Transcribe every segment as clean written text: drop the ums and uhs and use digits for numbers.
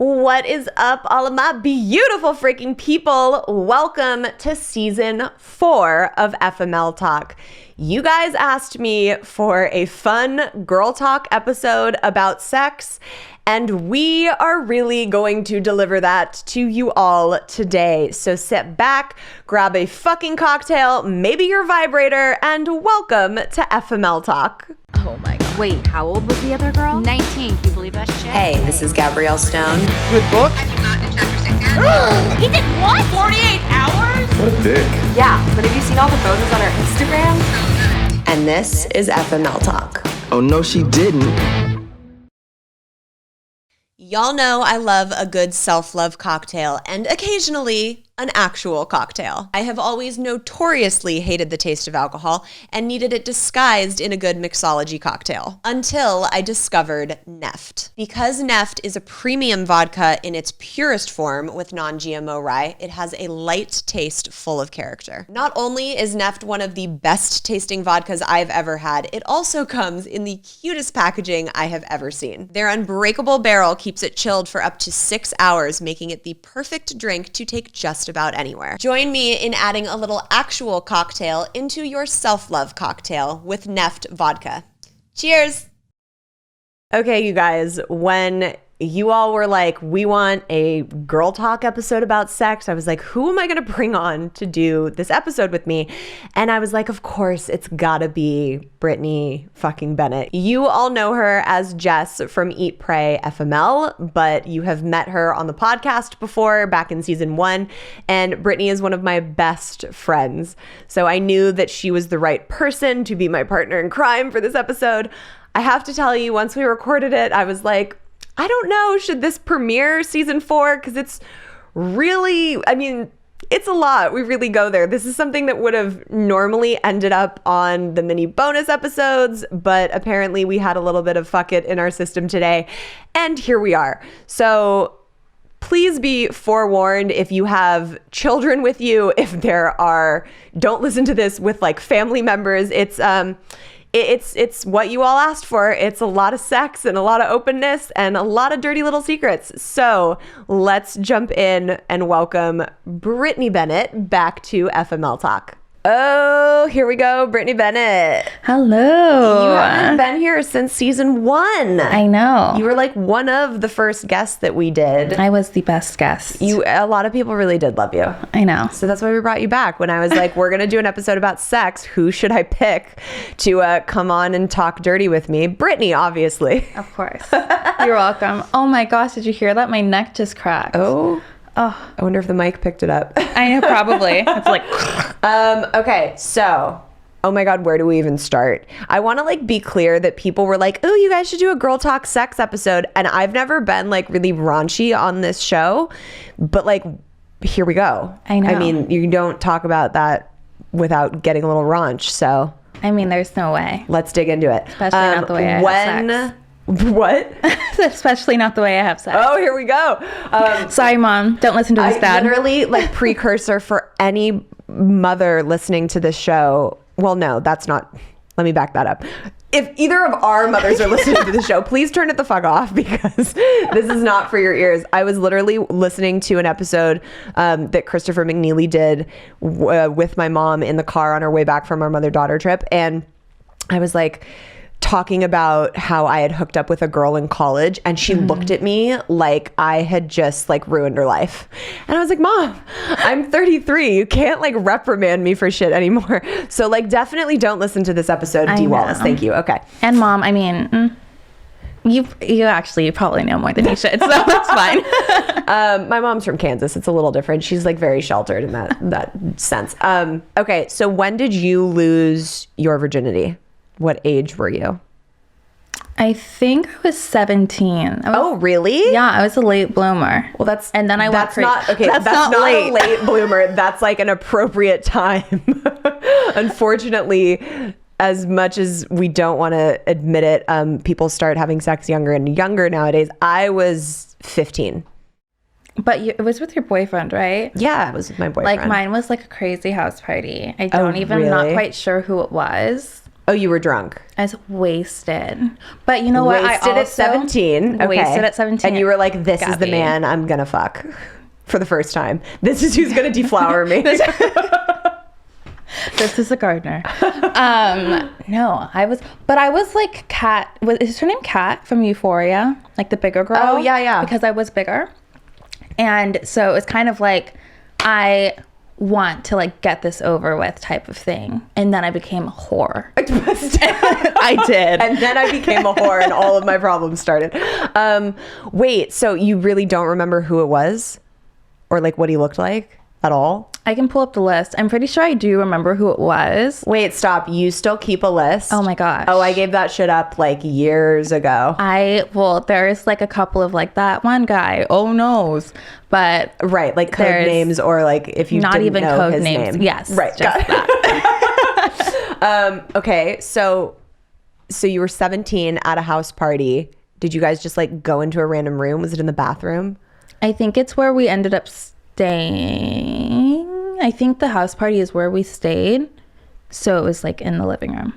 What is up, all of my beautiful freaking people? Welcome to season 4 of FML Talk. You guys asked me for a fun girl talk episode about sex, and we are really going to deliver that to you all today. So sit back, grab a fucking cocktail, maybe your vibrator, and welcome to FML Talk. Oh my god. Wait, how old was the other girl? 19. Can you believe that shit? Hey, this is Gabrielle Stone. Good book? I did not detect your He did what? 48 hours? What a dick. Yeah, but have you seen all the photos on her Instagram? And this is FML Talk. Oh, no, she didn't. Y'all know I love a good self-love cocktail and occasionally an actual cocktail. I have always notoriously hated the taste of alcohol and needed it disguised in a good mixology cocktail until I discovered Neft. Because Neft is a premium vodka in its purest form with non-GMO rye, it has a light taste full of character. Not only is Neft one of the best tasting vodkas I've ever had, it also comes in the cutest packaging I have ever seen. Their unbreakable barrel keeps it chilled for up to 6 hours, making it the perfect drink to take just about anywhere. Join me in adding a little actual cocktail into your self-love cocktail with Neft vodka. Cheers! Okay, you guys, when you all were like, we want a girl talk episode about sex, I was like, who am I going to bring on to do this episode with me? And I was like, of course, it's gotta be Brittany fucking Bennett. You all know her as Jess from Eat, Pray, FML, but you have met her on the podcast before, back in season 1, and Brittany is one of my best friends. So I knew that she was the right person to be my partner in crime for this episode. I have to tell you, once we recorded it, I was like, I don't know, should this premiere season 4? Because it's really, it's a lot. We really go there. This is something that would have normally ended up on the mini bonus episodes, but apparently we had a little bit of fuck it in our system today, and here we are. So please be forewarned if you have children with you, if there are, don't listen to this with like family members. It's what you all asked for. It's a lot of sex and a lot of openness and a lot of dirty little secrets. So let's jump in and welcome Brittany Bennett back to FML Talk. Oh, here we go, Brittany Bennett. Hello. You haven't been here since season 1. I know. You were like one of the first guests that we did. I was the best guest. A lot of people really did love you. I know. So that's why we brought you back. When I was like, we're going to do an episode about sex, who should I pick to come on and talk dirty with me? Brittany, obviously. Of course. You're welcome. Oh my gosh, did you hear that? My neck just cracked. Oh. Oh. I wonder if the mic picked it up. I know, probably. It's like... Okay, so... Oh my God, where do we even start? I want to like be clear that people were like, oh, you guys should do a girl talk sex episode. And I've never been like really raunchy on this show, but like, here we go. I know. I mean, you don't talk about that without getting a little raunch. So I mean, there's no way. let's dig into it. Especially not the way I have sex. What? Especially not the way I have sex. Oh, here we go. Sorry, Mom. Don't listen to this, Dad. Literally like precursor for any mother listening to this show. Well, no, that's not. Let me back that up. If either of our mothers are listening to the show, please turn it the fuck off because this is not for your ears. I was literally listening to an episode that Christopher McNeely did with my mom in the car on our way back from our mother-daughter trip. And I was like talking about how I had hooked up with a girl in college, and she looked at me like I had just like ruined her life. And I was like, Mom, I'm 33. You can't like reprimand me for shit anymore. So like definitely don't listen to this episode, D. Wallace. Thank you. Okay. And Mom, I mean, you probably know more than you should, so that's fine. My mom's from Kansas. It's a little different. She's like very sheltered in that sense. Okay. So when did you lose your virginity? What age were you? I think I was 17. Oh, really? Yeah, I was a late bloomer. Well, that's That's not late. a late bloomer. That's like an appropriate time. Unfortunately, as much as we don't want to admit it, people start having sex younger and younger nowadays. I was 15. But it was with your boyfriend, right? Yeah, it was with my boyfriend. Like mine was like a crazy house party. I'm not quite sure who it was. Oh, you were drunk. I was wasted. But you know what? Wasted at 17. Okay. Wasted at 17. And you were like, this is the Gabby. man I'm going to fuck for the first time. This is who's going to deflower me. This is a gardener. No, I was like Kat. Is her name Kat from Euphoria? Like the bigger girl? Oh, yeah. Because I was bigger. And so it's kind of like, I want to like get this over with type of thing. And then I became a whore. I did. And then I became a whore and all of my problems started. Wait, so you really don't remember who it was? Or like what he looked like at all? I can pull up the list. I'm pretty sure I do remember who it was. Wait, stop. You still keep a list? Oh my gosh. Oh, I gave that shit up like years ago. There's like a couple of like that one guy. Oh noes. But right, like code names or like if you not didn't even know code his names. name. Yes. Right. Just that. Okay, so you were 17 at a house party. Did you guys just like go into a random room? Was it in the bathroom? I think it's where we ended up staying. I think the house party is where we stayed. So it was like in the living room.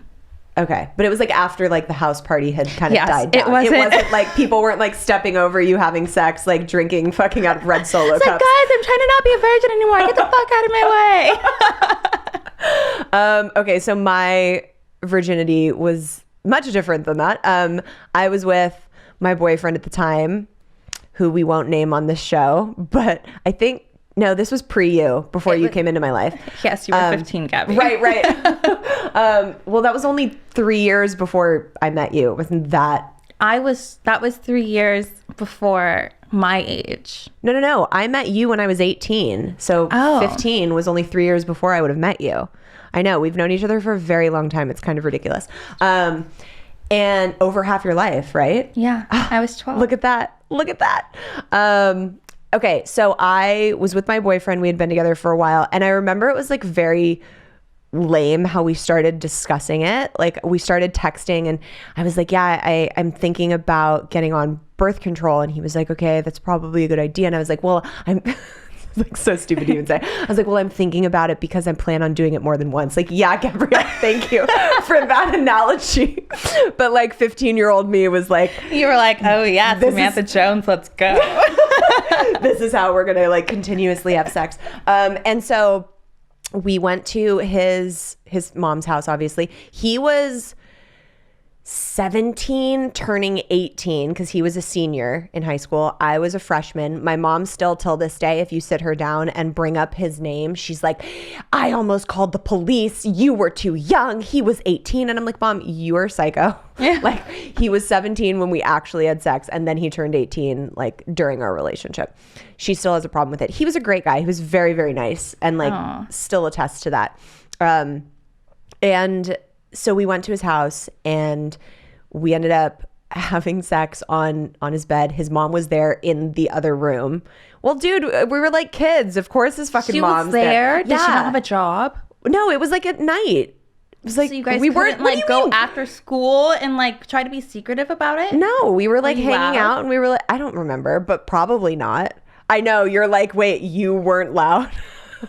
Okay. But it was like after like the house party had kind of died down. It wasn't like people weren't like stepping over you having sex, like drinking fucking out of red Solo it's cups. like, guys, I'm trying to not be a virgin anymore. Get the fuck out of my way. Okay. So my virginity was much different than that. I was with my boyfriend at the time, who we won't name on this show, but I think, no, this was pre-you, before you came into my life. Yes, you were 15, Gabby. Right. Well, that was only 3 years before I met you. It wasn't that? That was 3 years before my age. No. I met you when I was 18. So 15 was only 3 years before I would have met you. I know. We've known each other for a very long time. It's kind of ridiculous. And over half your life, right? Yeah, I was 12. Look at that. Okay, so I was with my boyfriend. We had been together for a while. And I remember it was like very lame how we started discussing it. Like we started texting and I was like, yeah, I'm thinking about getting on birth control. And he was like, okay, that's probably a good idea. And I was like, well, I'm like so stupid to even say. I was like, well, I'm thinking about it because I plan on doing it more than once. Like, yeah, Gabrielle, thank you for that analogy. But like 15-year-old me was like, you were like, oh yeah, Samantha Jones, let's go. This is how we're gonna like continuously have sex. And so we went to his mom's house. Obviously, he was 17 turning 18 because he was a senior in high school. I was a freshman. My mom still till this day, if you sit her down and bring up his name, she's like, I almost called the police. You were too young. He was 18. And I'm like, Mom, you are psycho. Yeah. Like he was 17 when we actually had sex and then he turned 18 like during our relationship. She still has a problem with it. He was a great guy. He was very, very nice and like still attests to that. And so we went to his house and we ended up having sex on his bed. His mom was there in the other room. Well, dude, we were like kids. Of course his fucking mom's there. Did she not have a job? No, it was like at night. It was like, so you guys couldn't like go after school and like try to be secretive about it? No, we were like hanging loud? out and we were like, I don't remember, but probably not. I know, you're like, wait, you weren't loud?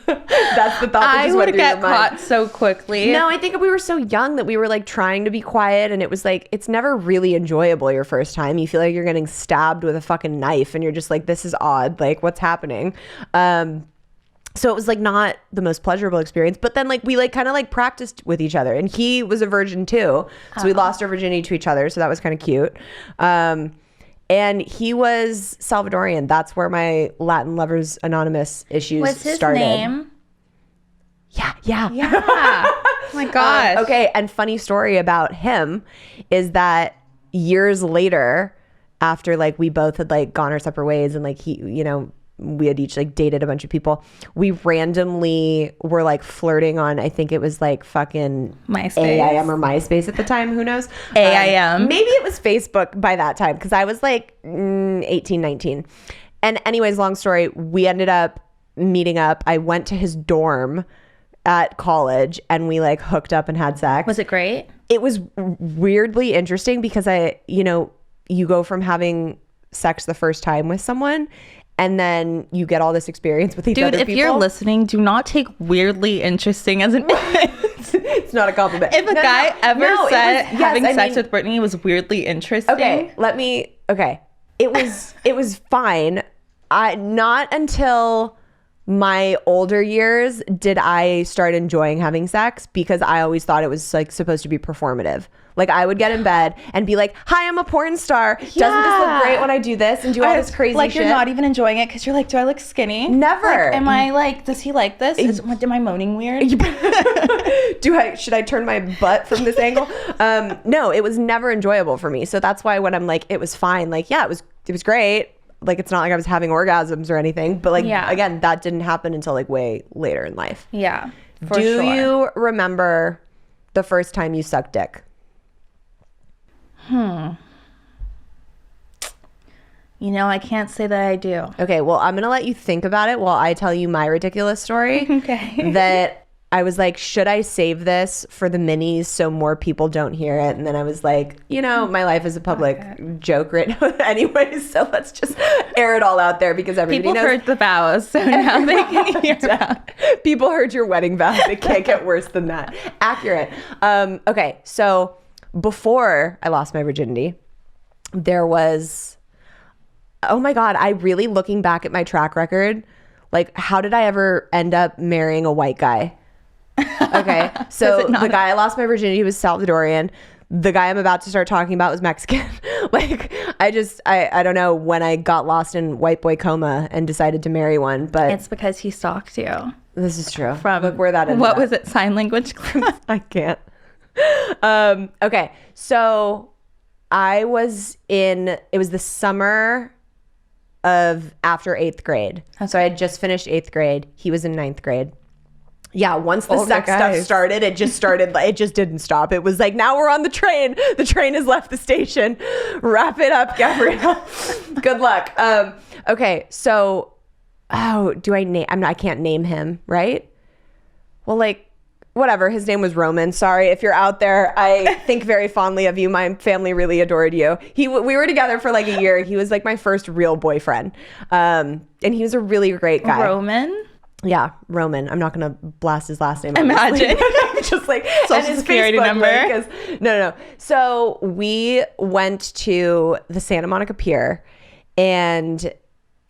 That's the thought that I just would went through get your mind. caught so quickly. No, I think we were so young that we were like trying to be quiet and it was like, it's never really enjoyable your first time. You feel like you're getting stabbed with a fucking knife and you're just like, this is odd. Like, what's happening? So it was like not the most pleasurable experience, but then like we like kind of like practiced with each other and he was a virgin too. So we lost our virginity to each other. So that was kind of cute. And he was Salvadorian. That's where my Latin Lovers Anonymous issues What's his started. name? Yeah. Oh my gosh. Okay. And funny story about him is that years later, after like we both had like gone our separate ways and like he, you know, we had each like dated a bunch of people, we randomly were like flirting on, I think it was like fucking MySpace. AIM or MySpace at the time, who knows? AIM. Maybe it was Facebook by that time because I was like 18, 19. And anyways, long story, we ended up meeting up. I went to his dorm at college and we like hooked up and had sex. Was it great? It was weirdly interesting because you go from having sex the first time with someone and then you get all this experience with these other people. Dude, if you're listening, do not take weirdly interesting as an It's not a compliment. If a guy ever said having sex with with Brittany was weirdly interesting. Okay, it was fine. Not until my older years did I start enjoying having sex, because I always thought it was like supposed to be performative. Like I would get in bed and be like, "Hi, I'm a porn star. Doesn't this look great when I do this and do all this crazy like shit?" You're not even enjoying it because you're like, "Do I look skinny? Never. Like, am I like? Does he like this? Am I moaning weird? Should I turn my butt from this angle?" No, it was never enjoyable for me. So that's why when I'm like, it was fine. Like, yeah, it was great. Like, it's not like I was having orgasms or anything. But like, again, that didn't happen until like way later in life. Yeah. Do you remember the first time you sucked dick? You know, I can't say that I do. Okay, well, I'm gonna let you think about it while I tell you my ridiculous story. Okay. That I was like, should I save this for the minis so more people don't hear it? And then I was like, you know, my life is a public joke right now anyway, so let's just air it all out there because everybody knows. People heard the vows, so now they can hear that. People heard your wedding vows. It can't get worse than that. Accurate. Okay, so before I lost my virginity, there was, oh my God, I really, looking back at my track record, like, how did I ever end up marrying a white guy? Okay, so the guy I lost my virginity was Salvadorian. The guy I'm about to start talking about was Mexican. Like, I don't know when I got lost in white boy coma and decided to marry one, but it's because he stalked you. This is true. Look where that ended What up. was it? Sign language class? I can't. Okay, so it was the summer of after 8th grade. Okay. So I had just finished 8th grade. He was in 9th grade. Yeah, once the sex stuff started, it just didn't stop. It was like, now we're on the train. The train has left the station. Wrap it up, Gabrielle. Good luck. Okay, so, I can't name him, right? Well, like, whatever. His name was Roman. Sorry if you're out there. I think very fondly of you. My family really adored you. We were together for like a year. He was like my first real boyfriend. And he was a really great guy. Roman? Yeah, Roman. I'm not going to blast his last name. Imagine. Just like Social security Facebook number. No. So we went to the Santa Monica Pier, and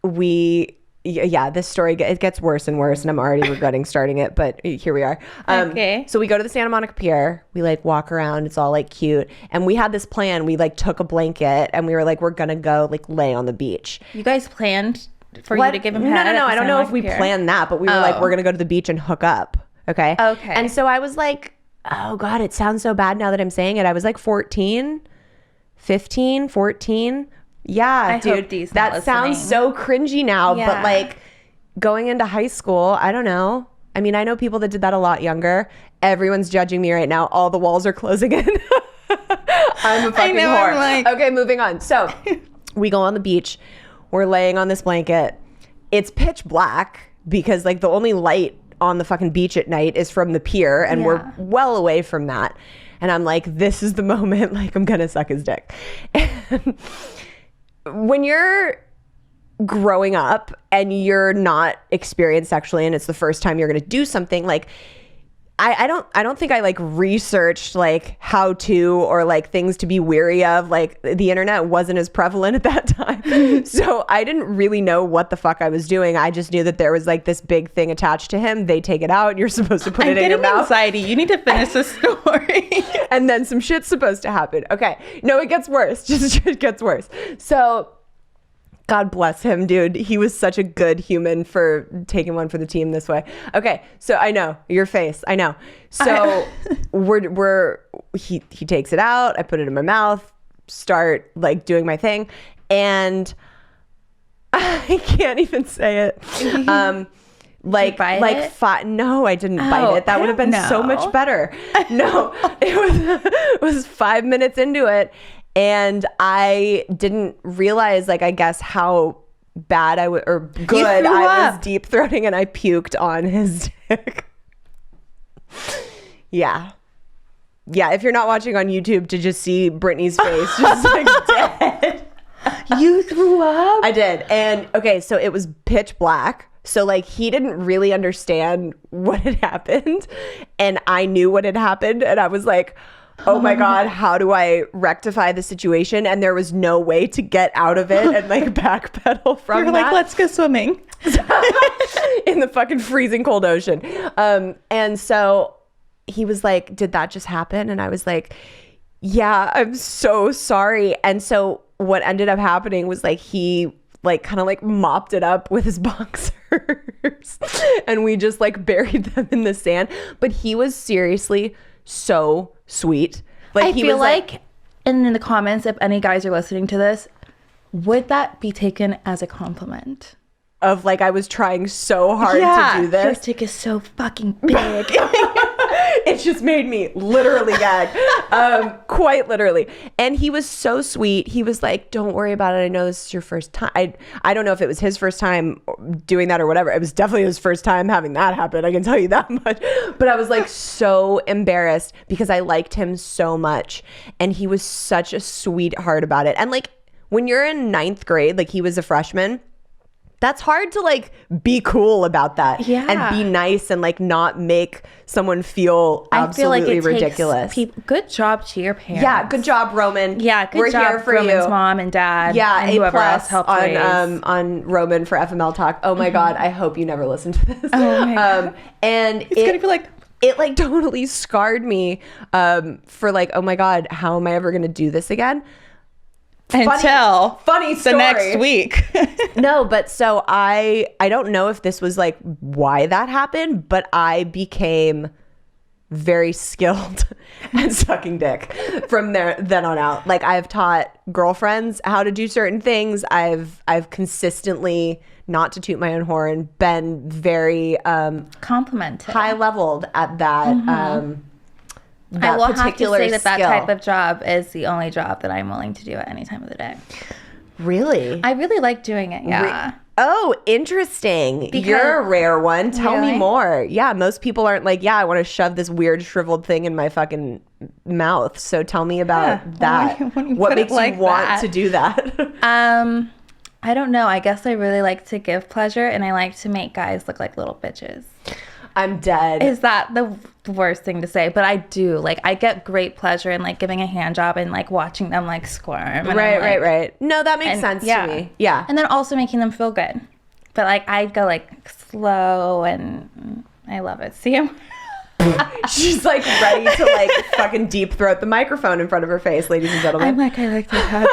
this story, it gets worse and worse, and I'm already regretting starting it, but here we are. Okay. So we go to the Santa Monica Pier. We like walk around. It's all like cute. And we had this plan. We like took a blanket and we were like, we're going to go like lay on the beach. You guys planned for you to give him head? No. I don't know if we planned that, but we were like, we're going to go to the beach and hook up. Okay. And so I was like, oh God, it sounds so bad now that I'm saying it. I was like 14. Yeah, dude, that sounds so cringy now, but like going into high school, I don't know. I mean, I know people that did that a lot younger. Everyone's judging me right now. All the walls are closing in. I'm a fucking whore. Okay, moving on. So we go on the beach. We're laying on this blanket. It's pitch black because like the only light on the fucking beach at night is from the pier, and we're well away from that. And I'm like, this is the moment, like I'm gonna suck his dick. And when you're growing up and you're not experienced sexually and it's the first time you're going to do something, like I don't think I like researched like how to or like things to be weary of. Like the internet wasn't as prevalent at that time. So I didn't really know what the fuck I was doing. I just knew that there was like this big thing attached to him. They take it out. You're supposed to put it in your mouth. Anxiety. You need to finish the story. And then some shit's supposed to happen. Okay. No, it gets worse. It gets worse. So God bless him, dude. He was such a good human for taking one for the team this way. Okay, so I know your face. I know. So he takes it out. I put it in my mouth. Start like doing my thing, and I can't even say it. No, I didn't bite it. That would have been so much better. No, it was 5 minutes into it. And I didn't realize, like, I guess how bad I was deep throating, and I puked on his dick. Yeah. If you're not watching on YouTube, to just see Brittany's face just like dead. You threw up? I did. And okay, so it was pitch black. So like he didn't really understand what had happened, and I knew what had happened, and I was like, oh my God, how do I rectify the situation? And there was no way to get out of it and like backpedal from You're that. like, let's go swimming. In the fucking freezing cold ocean. And so he was like, did that just happen? And I was like, yeah, I'm so sorry. And so what ended up happening was like he like kind of like mopped it up with his boxers and we just like buried them in the sand. But he was seriously so sweet. Like I he feel was like in the comments, if any guys are listening to this, would that be taken as a compliment? of like I was trying so hard to do this. His dick is so fucking big. It just made me literally gag, quite literally. And he was so sweet. He was like, don't worry about it. I know this is your first time. I don't know if it was his first time doing that or whatever. It was definitely his first time having that happen. I can tell you that much. But I was like so embarrassed because I liked him so much. And he was such a sweetheart about it. And like when you're in 9th grade, like he was a freshman, that's hard to like be cool about that and be nice and like not make someone feel absolutely ridiculous. Good job to your parents. Yeah, good job, Roman. Yeah, good We're job here for Roman's you. mom and dad. Yeah, and A whoever else plus helped raise. on Roman for FML Talk. Oh my God, I hope you never listen to this. Oh my God. And it's gonna be like. It like totally scarred me for like, oh my God, how am I ever gonna do this again? Funny story. The next week. No, but so I don't know if this was like why that happened, but I became very skilled at sucking dick from then on out. Like I've taught girlfriends how to do certain things. I've consistently, not to toot my own horn, been very complimented, high leveled at that. I will have to say that skill. type of job is the only job that I'm willing to do at any time of the day. Really? I really like doing it. Yeah. Oh, interesting. You're a rare one. Tell me more. Yeah, most people aren't like, yeah, I want to shove this weird shriveled thing in my fucking mouth. So tell me about that. What makes you want to do that? I don't know. I guess I really like to give pleasure and I like to make guys look like little bitches. I'm dead. Is that the worst thing to say? But I do. Like, I get great pleasure in, like, giving a hand job and, like, watching them, like, squirm. And Right. No, that makes sense to me. Yeah. And then also making them feel good. But, like, I go, like, slow and I love it. See him? She's, like, ready to, like, fucking deep throat the microphone in front of her face, ladies and gentlemen. I'm like, I like to touch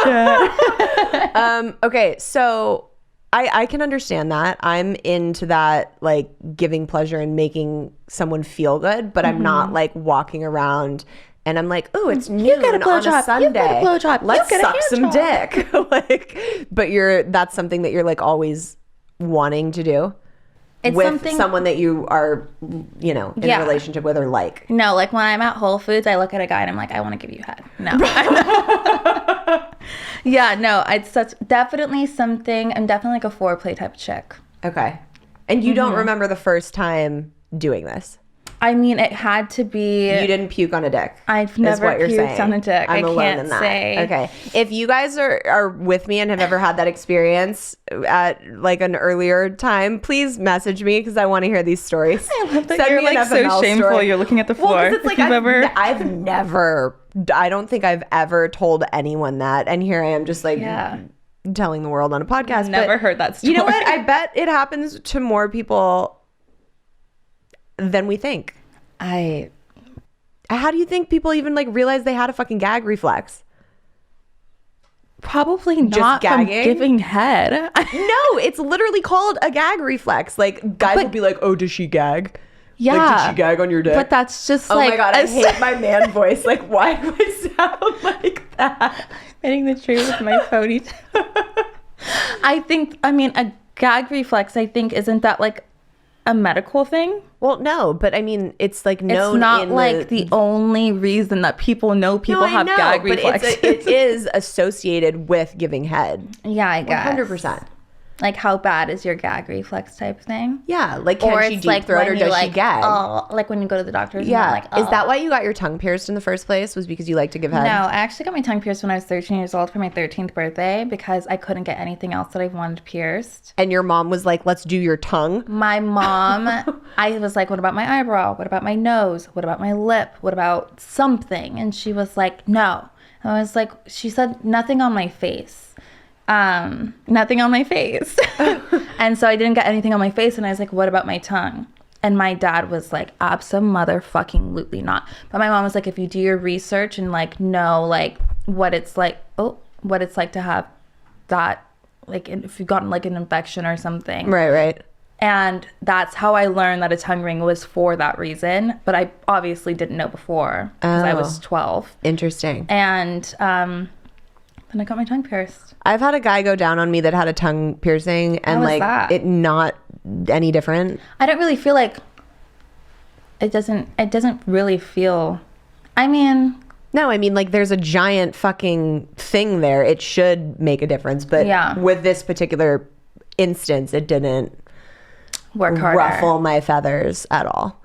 it. Okay, so... I can understand that. I'm into that, like, giving pleasure and making someone feel good, but I'm not, like, walking around and I'm like, oh, it's noon on a Sunday. You get a blowjob. Let's suck some dick. Like, but that's something that you're, like, always wanting to do with someone that you are, you know, in a relationship with or like. No, like, when I'm at Whole Foods, I look at a guy and I'm like, I want to give you head. No. Yeah, no, it's definitely something. I'm definitely like a foreplay type of chick. Okay. And you don't remember the first time doing this? I mean, it had to be. You didn't puke on a dick. I've never puked on a dick. I'm alone in that. Okay. If you guys are with me and have ever had that experience at like an earlier time, please message me because I want to hear these stories. I love that you're like so shameful. Story. You're looking at the floor. Well, it's like I've never. I don't think I've ever told anyone that, and here I am just like telling the world on a podcast. Never heard that story. You know what? I bet it happens to more people than we think. How do you think people even like realize they had a fucking gag reflex? Probably not from giving head. No, it's literally called a gag reflex. Like guys will be like, "Oh, does she gag?" Yeah. Like, did she gag on your dick? But that's just oh like... Oh my God, I hate my man voice. Like, why do I sound like that? Hitting the tree with my ponytail. I mean, a gag reflex, I think, isn't that like a medical thing? Well, no, but I mean, it's like known. It's not like the only reason that people know people have gag reflexes. But it is associated with giving head. Yeah, I guess. 100%. Like, how bad is your gag reflex type thing? Yeah, like Or can she it's deep like throat or when does you she like, gag? oh, like when you go to the doctor's Yeah. and they're like, oh. Is that why you got your tongue pierced in the first place? Was because you like to give head? No, I actually got my tongue pierced when I was 13 years old for my 13th birthday because I couldn't get anything else that I wanted pierced. And your mom was like, let's do your tongue? My mom, I was like, what about my eyebrow? What about my nose? What about my lip? What about something? And she was like, no. I was like, she said, nothing on my face. Nothing on my face. And so I didn't get anything on my face. And I was like, what about my tongue? And my dad was like, abso-mother-fucking-lutely not. But my mom was like, if you do your research and like know like what it's like to have that, like if you've gotten like an infection or something. Right. And that's how I learned that a tongue ring was for that reason. But I obviously didn't know before because I was 12. Interesting. And then I got my tongue pierced. I've had a guy go down on me that had a tongue piercing and How was like that? it not any different. I don't really feel like it doesn't really feel, I mean, No, I mean like there's a giant fucking thing there. It should make a difference. But Yeah. with this particular instance, it didn't work harder. ruffle my feathers at all.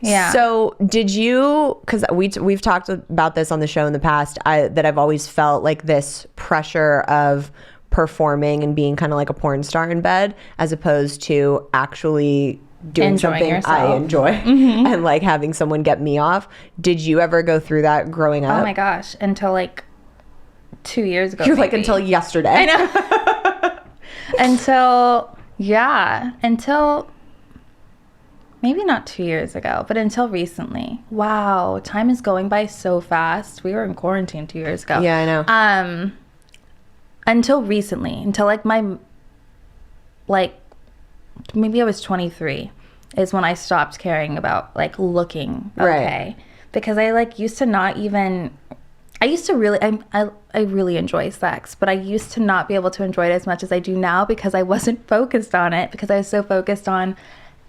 Yeah. So did you, because we've talked about this on the show in the past, that I've always felt like this pressure of performing and being kind of like a porn star in bed as opposed to actually doing Enjoying something yourself. I enjoy and like having someone get me off. Did you ever go through that growing up? Oh my gosh, until like 2 years ago. You're like maybe. until yesterday. I know. Until maybe not 2 years ago, but until recently. Wow, time is going by so fast. We were in quarantine 2 years ago. Yeah, I know. Until recently, until like maybe I was 23 is when I stopped caring about like looking okay. Right. Because I like used to not even, I used to really, I really enjoy sex, but I used to not be able to enjoy it as much as I do now because I wasn't focused on it, because I was so focused on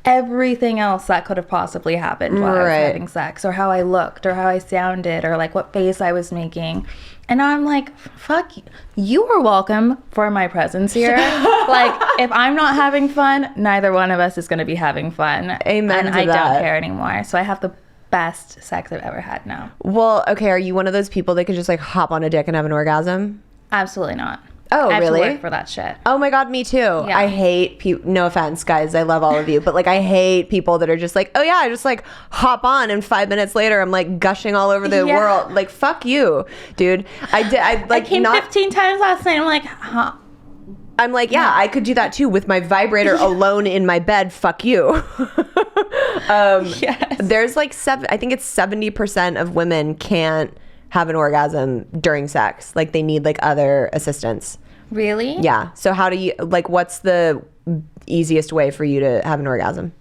everything else that could have possibly happened while I was having sex, or how I looked, or how I sounded, or like what face I was making. And now I'm like, fuck you. You are welcome for my presence here. Like, if I'm not having fun, neither one of us is going to be having fun. Amen And to I that. don't care anymore. So I have the best sex I've ever had now. Well, okay, are you one of those people that can just like hop on a dick and have an orgasm? Absolutely not. Oh, I have really? to work for that shit. Oh my God, me too. Yeah. I hate people. No offense, guys. I love all of you. But like, I hate people that are just like, oh yeah, I just like hop on and 5 minutes later I'm like gushing all over the Yeah. world. Like, fuck you, dude. I Came 15 times last night. I'm like, huh? I'm like, yeah, I could do that too with my vibrator alone in my bed. Fuck you. Yes. There's like I think it's 70% of women can't have an orgasm during sex. Like they need like other assistance. Really? Yeah. So how do you, like, what's the easiest way for you to have an orgasm?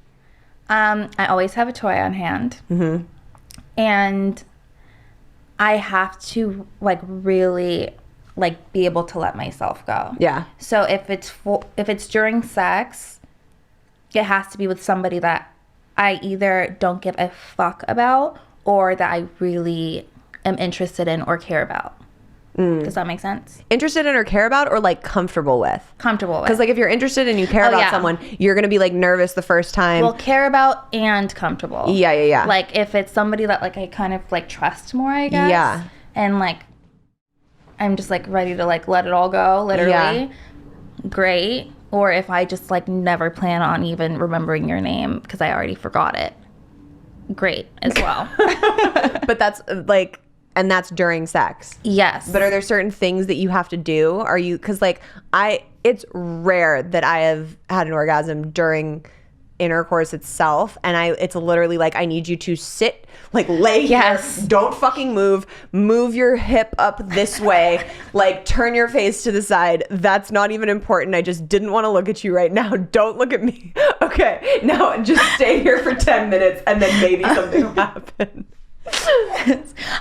I always have a toy on hand. Mm-hmm. And I have to like really like be able to let myself go. Yeah. So if it's during sex, it has to be with somebody that I either don't give a fuck about or that I really am interested in or care about. Does that make sense? Interested in or care about, or like comfortable with? Comfortable with. Because like if you're interested and you care Oh, about yeah. someone, you're gonna be like nervous the first time. Well, care about and comfortable. Yeah. Like if it's somebody that like I kind of like trust more, I guess. Yeah. And like I'm just like ready to like let it all go, literally. Yeah. Great. Or if I just like never plan on even remembering your name because I already forgot it. Great as well. But that's like, and that's during sex. Yes. But are there certain things that you have to do? Are you, because like it's rare that I have had an orgasm during intercourse itself, and it's literally like I need you to sit, like lay Yes. here, don't fucking move your hip up this way, like turn your face to the side. That's not even important. I just didn't want to look at you right now. Don't look at me. Okay, now just stay here for 10 minutes and then maybe something will happen.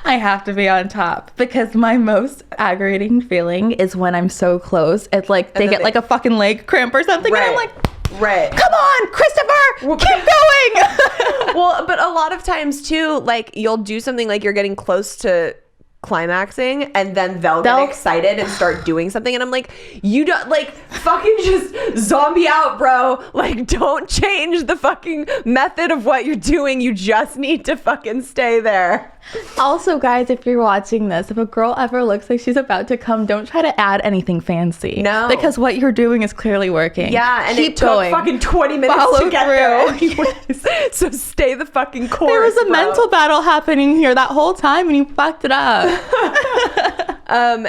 I have to be on top because my most aggravating feeling is when I'm so close. It's like they get like a fucking leg cramp or something, and I'm like, right. come on, Christopher, keep going. Well, but a lot of times too, like you'll do something like you're getting close to climaxing, and then they'll get excited and start doing something, and I'm like, you don't, like, fucking just zombie out, bro. Like, don't change the fucking method of what you're doing. You just need to fucking stay there. Also, guys, if you're watching this, if a girl ever looks like she's about to come, don't try to add anything fancy. No. Because what you're doing is clearly working. Yeah, and keep it took going. fucking 20 minutes Follow to get through. there anyways. So stay the fucking course, There was a bro. mental battle happening here that whole time, and you fucked it up.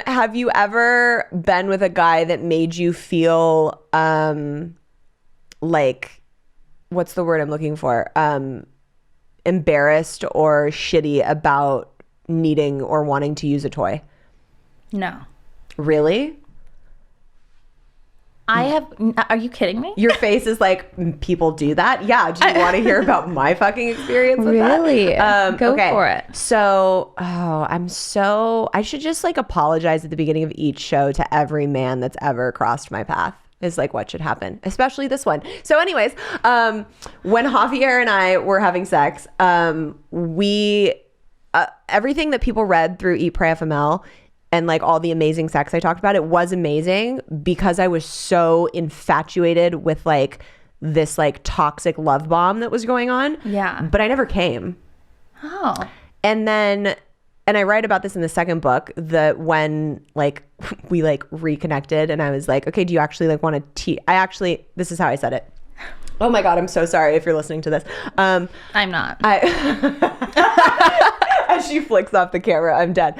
Have you ever been with a guy that made you feel like, what's the word I'm looking for? Embarrassed or shitty about needing or wanting to use a toy? No. Really? Are you kidding me? Your face is like, people do that? Yeah. Do you want to hear about my fucking experience with Really? that? Go for it. So, I should just like apologize at the beginning of each show to every man that's ever crossed my path. Is like what should happen, especially this one. So anyways, when Javier and I were having sex, we everything that people read through Eat Pray FML and like all the amazing sex I talked about, it was amazing because I was so infatuated with like this like toxic love bomb that was going on. Yeah. But I never came. Oh. And I write about this in the second book, that when like we like reconnected and I was like, okay, do you actually like want to this is how I said it. Oh my God, I'm so sorry if you're listening to this. I'm not. As she flicks off the camera, I'm dead.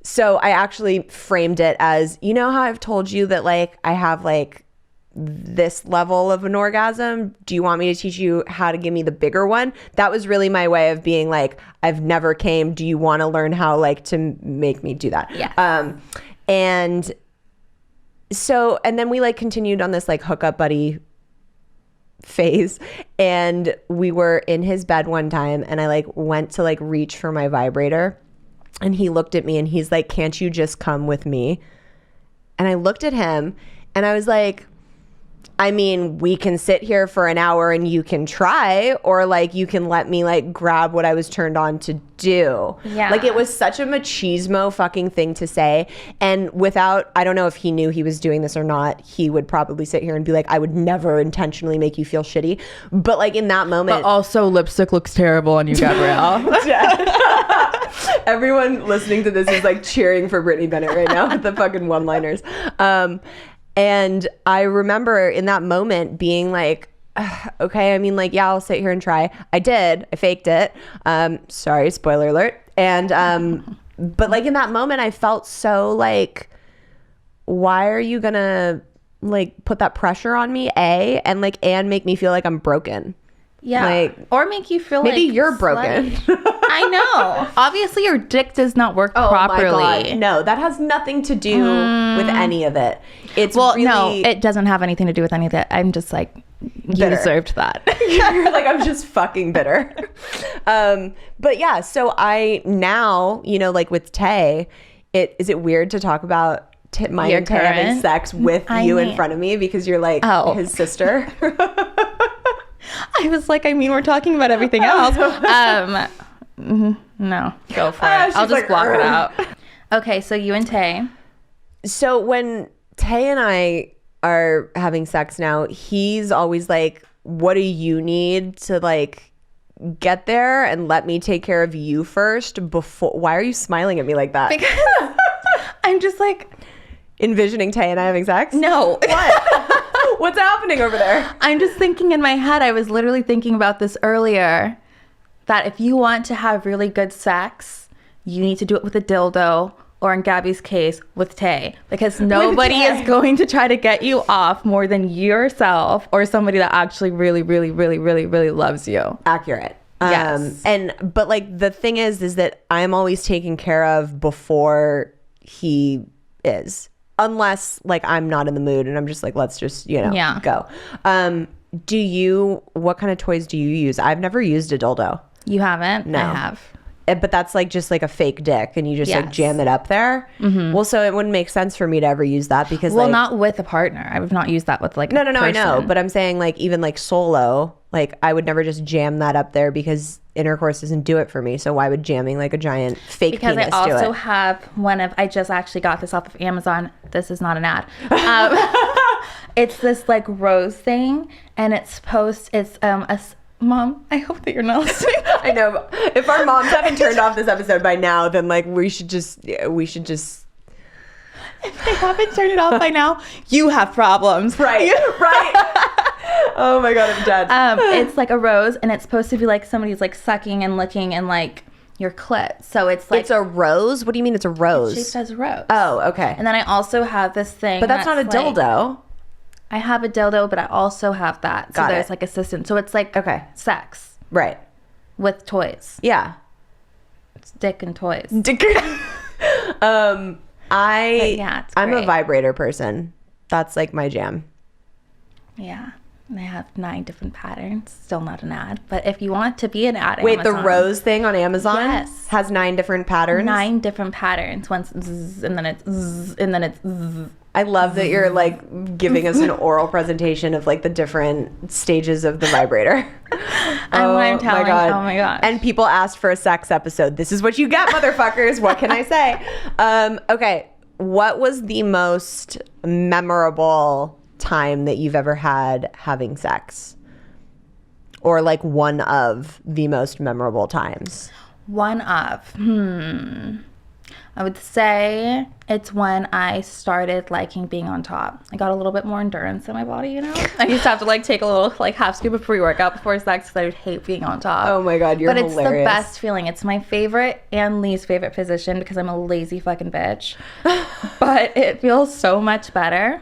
So I actually framed it as, you know how I've told you that like I have like this level of an orgasm? Do you want me to teach you how to give me the bigger one? That was really my way of being like, I've never came. Do you want to learn how like to make me do that? Yeah. And so, and then we like continued on this like hookup buddy phase, and we were in his bed one time and I like went to like reach for my vibrator and he looked at me and he's like, can't you just come with me? And I looked at him and I was like, I mean, we can sit here for an hour and you can try, or like you can let me like grab what I was turned on to do. Yeah. Like it was such a machismo fucking thing to say. And without, I don't know if he knew he was doing this or not, he would probably sit here and be like, I would never intentionally make you feel shitty. But like in that moment. But also lipstick looks terrible on you, Gabrielle. Everyone listening to this is like cheering for Brittany Bennett right now with the fucking one-liners. And I remember in that moment being like, okay, I mean, like, yeah, I'll sit here and try. I did. I faked it. Sorry, spoiler alert. And, but like in that moment, I felt so like, why are you gonna like put that pressure on me, A, and like, and make me feel like I'm broken? Yeah. Like, or make you feel maybe like you're broken. I know. Obviously, your dick does not work properly. My God. No, that has nothing to do with any of it. It's really... no, it doesn't have anything to do with any of that. I'm just like, you deserved that. You're like, I'm just fucking bitter. But yeah, so I now, you know, like with Tay, is it weird to talk about my and Tay having sex with you in front of me because you're like his sister? I was like, I mean, we're talking about everything else. No, go for it. I'll just like, block it out. Okay, so you and Tay. So when Tay and I are having sex now, he's always like, what do you need to like get there and let me take care of you first before? Why are you smiling at me like that? Because I'm just like envisioning Tay and I having sex. No. What? What's happening over there? I'm just thinking in my head, I was literally thinking about this earlier, that if you want to have really good sex, you need to do it with a dildo, or in Gabby's case, with Tay, because nobody is going to try to get you off more than yourself or somebody that actually really, really, really, really, really loves you. Accurate. Yes. But like the thing is that I'm always taken care of before he is. Unless like I'm not in the mood and I'm just like, let's just, you know, go. What kind of toys do you use? I've never used a dildo. You haven't? No. I have. But that's like just like a fake dick and you just like Yes. jam it up there. Well, so it wouldn't make sense for me to ever use that because Well, like, not with a partner. I would not use that with like no, a I know. person. But I'm saying like even like solo, like I would never just jam that up there because intercourse doesn't do it for me. So why would jamming like a giant fake Because penis I do also it? have one of, I just actually got this off of Amazon. This is not an ad. It's this like rose thing, and it's Mom, I hope that you're not listening. I know. If our moms haven't turned off this episode by now, then like we should just. If they haven't turned it off by now, you have problems. Right. Oh my God, I'm dead. It's like a rose, and it's supposed to be like somebody's like sucking and licking and like your clit. So it's like It's a rose? What do you mean it's a rose? shaped as a rose. Oh, okay. And then I also have this thing. But that's not a like- dildo. I have a dildo, but I also have that. So Got there's it. like assistant. So it's like Okay. sex Right. with toys. Yeah. It's dick and toys. I'm yeah, it's a great. vibrator person. That's like my jam. Yeah. And I have 9 different patterns. Still not an ad. But if you want it to be an ad, Wait, Amazon, the rose thing on Amazon Yes. has 9 different patterns. 9 different patterns. Once zzz, and then it's zzz, and then it's zzz. I love that you're like giving us an oral presentation of like the different stages of the vibrator. And what I'm telling, oh my gosh. And people asked for a sex episode. This is what you get, motherfuckers. What can I say? Okay. What was the most memorable time that you've ever had having sex? Or like one of the most memorable times? One of, I would say it's when I started liking being on top. I got a little bit more endurance in my body, you know? I used to have to like take a little like half scoop of pre-workout before sex because I would hate being on top. Oh my God, you're But it's hilarious. the best feeling. It's my favorite and least favorite position because I'm a lazy fucking bitch. But it feels so much better.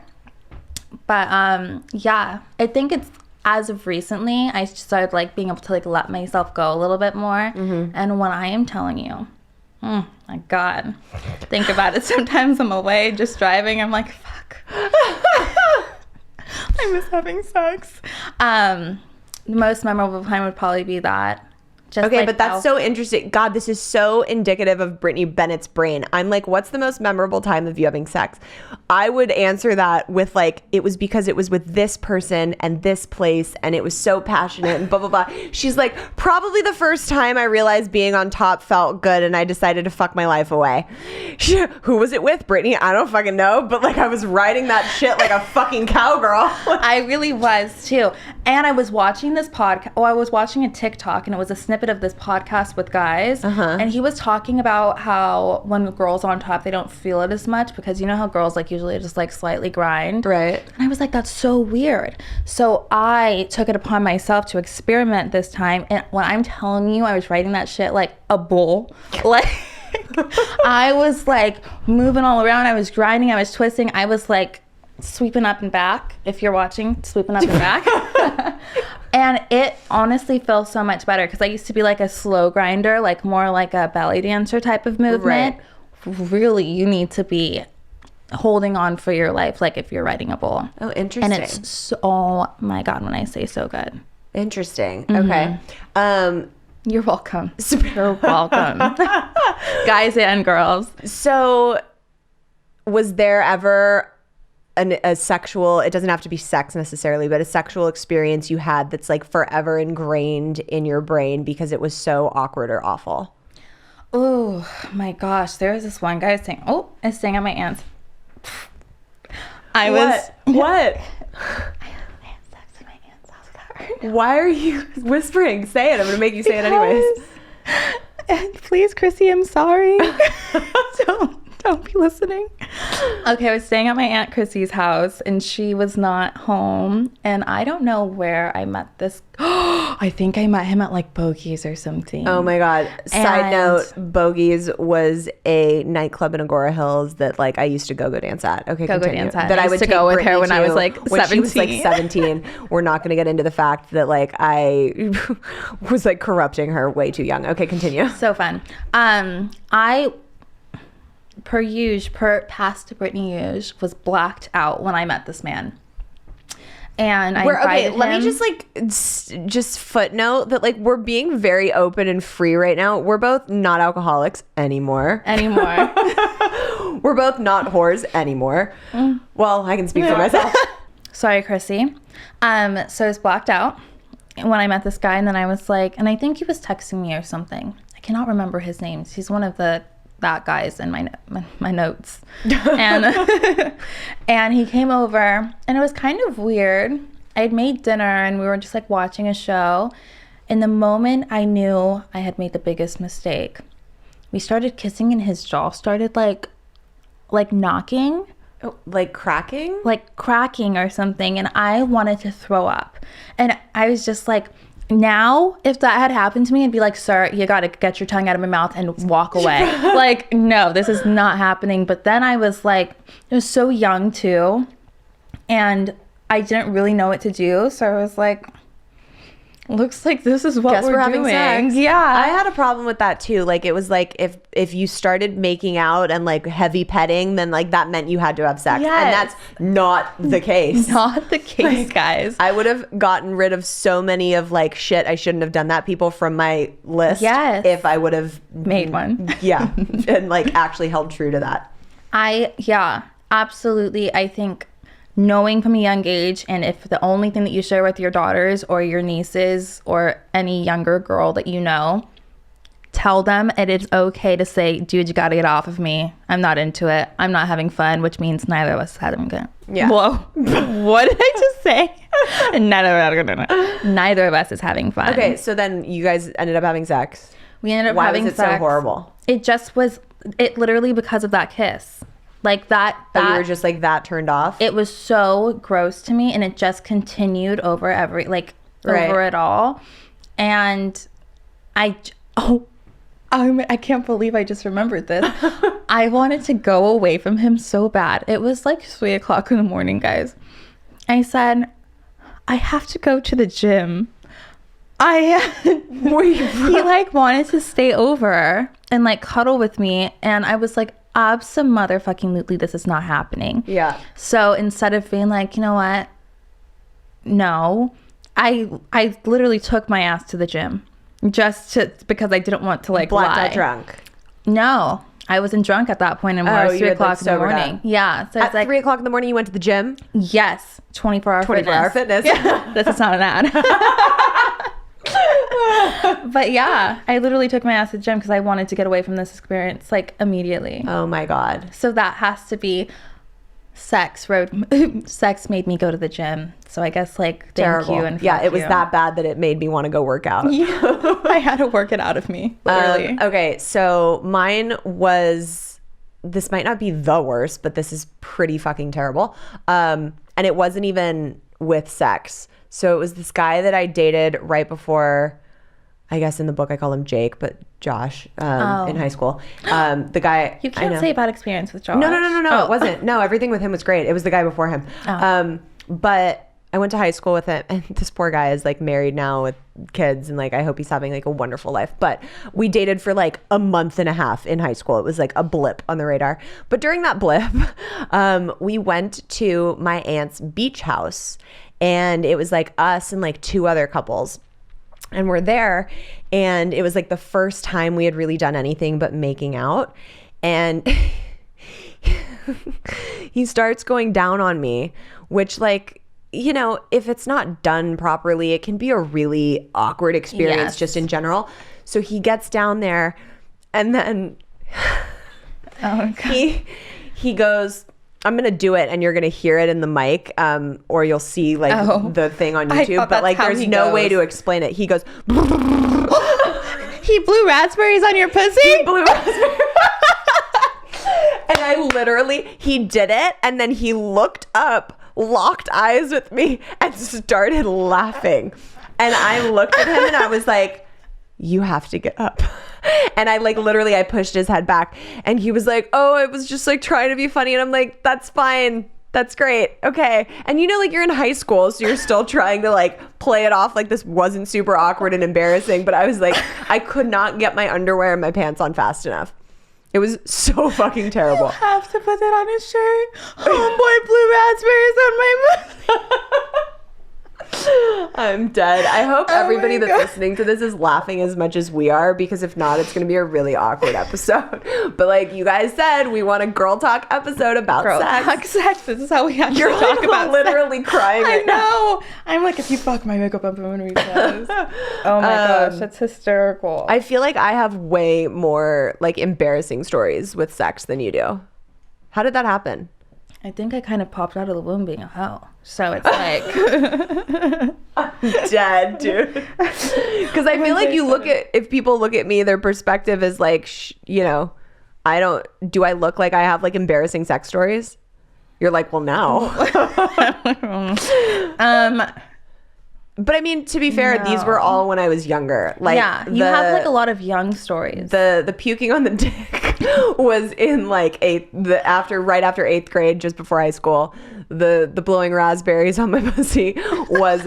But yeah, I think it's as of recently, I started like being able to like let myself go a little bit more. And when I am telling you, oh my God, think about it. Sometimes I'm away just driving. I'm like, fuck. I miss having sex. The most memorable time would probably be that. Just Okay, like but that's how- so interesting. God, this is so indicative of Brittany Bennett's brain. I'm like, what's the most memorable time of you having sex? I would answer that with like, it was because it was with this person and this place and it was so passionate and blah, blah, blah. She's like, probably the first time I realized being on top felt good and I decided to fuck my life away. Who was it with, Brittany? I don't fucking know, but like I was riding that shit like a fucking cowgirl. I really was too. And I was watching this podcast. Oh, I was watching a TikTok and it was a snippet of this podcast with guys. And he was talking about how when girls are on top, they don't feel it as much because you know how girls like usually just like slightly grind. Right. And I was like, that's so weird. So I took it upon myself to experiment this time. And when I'm telling you, I was writing that shit like a bull. Like I was like moving all around. I was grinding. I was twisting. I was like sweeping up and back. If you're watching, sweeping up and back. And it honestly feels so much better because I used to be like a slow grinder, like more like a belly dancer type of movement. Really, you need to be holding on for your life, like if you're riding a bull. Oh, interesting. And it's so, oh my God, when I say so good. Interesting. Okay. You're welcome. You're welcome. Guys and girls. So was there ever a sexual, it doesn't have to be sex necessarily, but a sexual experience you had that's like forever ingrained in your brain because it was so awkward or awful? Oh my gosh. There was this one guy saying, oh, I was staying at my aunt's. I What? had sex at my aunt's house with her. Why are you whispering? Say it. I'm going to make you say it anyways. And please, Chrissy, I'm sorry. Don't be listening. Okay, I was staying at my Aunt Chrissy's house and she was not home. And I don't know where I met this. I think I met him at like Bogey's or something. Oh my God. Side And- note, Bogey's was a nightclub in Agora Hills that like I used to go dance at. Okay, Go continue. dance at. That I I used would to take go with her Brittany when I was, to like, when she was like 17. 17. We're not going to get into the fact that like I was like corrupting her way too young. Okay, continue. So fun. I past Brittany Hughes was blacked out when I met this man. And I Okay, invited let me him. just like just footnote that like we're being very open and free right now. We're both not alcoholics anymore. We're both not whores anymore. Well, I can speak for myself. Sorry, Chrissy. So I was blocked out when I met this guy, and then I was like, and I think he was texting me or something. I cannot remember his name. He's one of that guys in my notes. And and he came over, and it was kind of weird. I had made dinner, and we were just like watching a show. And the moment I knew I had made the biggest mistake, we started kissing, and his jaw started like knocking. Like cracking? Like cracking or something, and I wanted to throw up. And I was just like, now if that had happened to me, I'd be like, sir, you gotta get your tongue out of my mouth and walk away. Like, no, this is not happening. But then I was like, I was so young too, and I didn't really know what to do, so I was like, looks like this is what Guess we're having doing. sex. Yeah, I had a problem with that too. Like it was like if you started making out and like heavy petting, then like that meant you had to have sex. Yes. And that's not the case. not the case, guys. I would have gotten rid of so many of like shit I shouldn't have done that people from my list. Yes. If I would have Made one. Yeah. And like actually held true to that. Yeah, absolutely. I think knowing from a young age, and if the only thing that you share with your daughters or your nieces or any younger girl that you know, tell them it is okay to say, dude, you got to get off of me. I'm not into it. I'm not having fun, which means neither of us is having good. Yeah. Whoa. What did I just say? Neither of us is having fun. Okay, so then you guys ended up having sex. We ended up Why having was it sex. so horrible? It literally because of that kiss. Like that You were just like that turned off? it was so gross to me, and it just continued over over it all. And I can't believe I just remembered this. I wanted to go away from him so bad. It was like 3:00 in the morning, guys. I said, I have to go to the gym. He like wanted to stay over and like cuddle with me, and I was like, abso-motherfucking-lutely, this is not happening. Yeah. So instead of being like, you know what? No. I literally took my ass to the gym because I didn't want to like Blacked lie. out drunk. No. I wasn't drunk at that point anymore. It was 3 o'clock in the morning. Yeah. So At it's like 3 o'clock in the morning, you went to the gym? yes, 24-hour 24-hour fitness. This is not an ad. But yeah, I literally took my ass to the gym because I wanted to get away from this experience like immediately. Oh my God. So that has to be sex made me go to the gym. So I guess like thank you and yeah, fuck it was you. that bad that it made me want to go work out. Yeah, I had to work it out of me, literally. Okay, so mine was, this might not be the worst, but this is pretty fucking terrible. And it wasn't even with sex. So it was this guy that I dated right before, I guess in the book I call him Jake, but Josh, in high school. The guy, You can't say bad experience with Josh. No, it wasn't. No, everything with him was great. It was the guy before him. But I went to high school with him, and this poor guy is like married now with kids, and like I hope he's having like a wonderful life. But we dated for like a month and a half in high school. It was like a blip on the radar. But during that blip, we went to my aunt's beach house, and it was like us and like 2 other couples. And we're there, and it was like the first time we had really done anything but making out. And he starts going down on me, which like, you know, if it's not done properly, it can be a really awkward experience. Yes. Just in general. So he gets down there, and then Oh, God. he goes, I'm gonna do it, and you're gonna hear it in the mic, or you'll see like the thing on I YouTube. thought But like, that's how there's he no goes. way to explain it. He goes, He blew raspberries on your pussy? blue raspberry. And I literally, he did it, and then he looked up, locked eyes with me, and started laughing. And I looked at him, and I was like, you have to get up. And I like literally I pushed his head back, and he was like, oh, I was just like trying to be funny. And I'm like, that's fine, that's great, okay. And you know, like you're in high school, so you're still trying to like play it off like this wasn't super awkward and embarrassing. But I was like, I could not get my underwear and my pants on fast enough. It was so fucking terrible. You have to put that on his shirt. Homeboy blew raspberries on my I'm dead. I hope everybody that's listening to this is laughing as much as we are, because if not, it's going to be a really awkward episode. But like you guys said, we want a girl talk episode about sex. This is how we have You're to talk about literally sex. crying I right now. know. I'm like, if you fuck my makeup up, I'm going to be pissed. Oh my gosh, that's hysterical. I feel like I have way more like embarrassing stories with sex than you do. How did that happen? I think I kind of popped out of the womb being a hoe. So it's like... I'm dead, dude. Because I feel like if people look at me, their perspective is like, do I look like I have like embarrassing sex stories? You're like, well, no. But I mean, to be fair, these were all when I was younger. Like, yeah, you have like a lot of young stories. The puking on the dick was in like right after 8th grade, just before high school. The blowing raspberries on my pussy was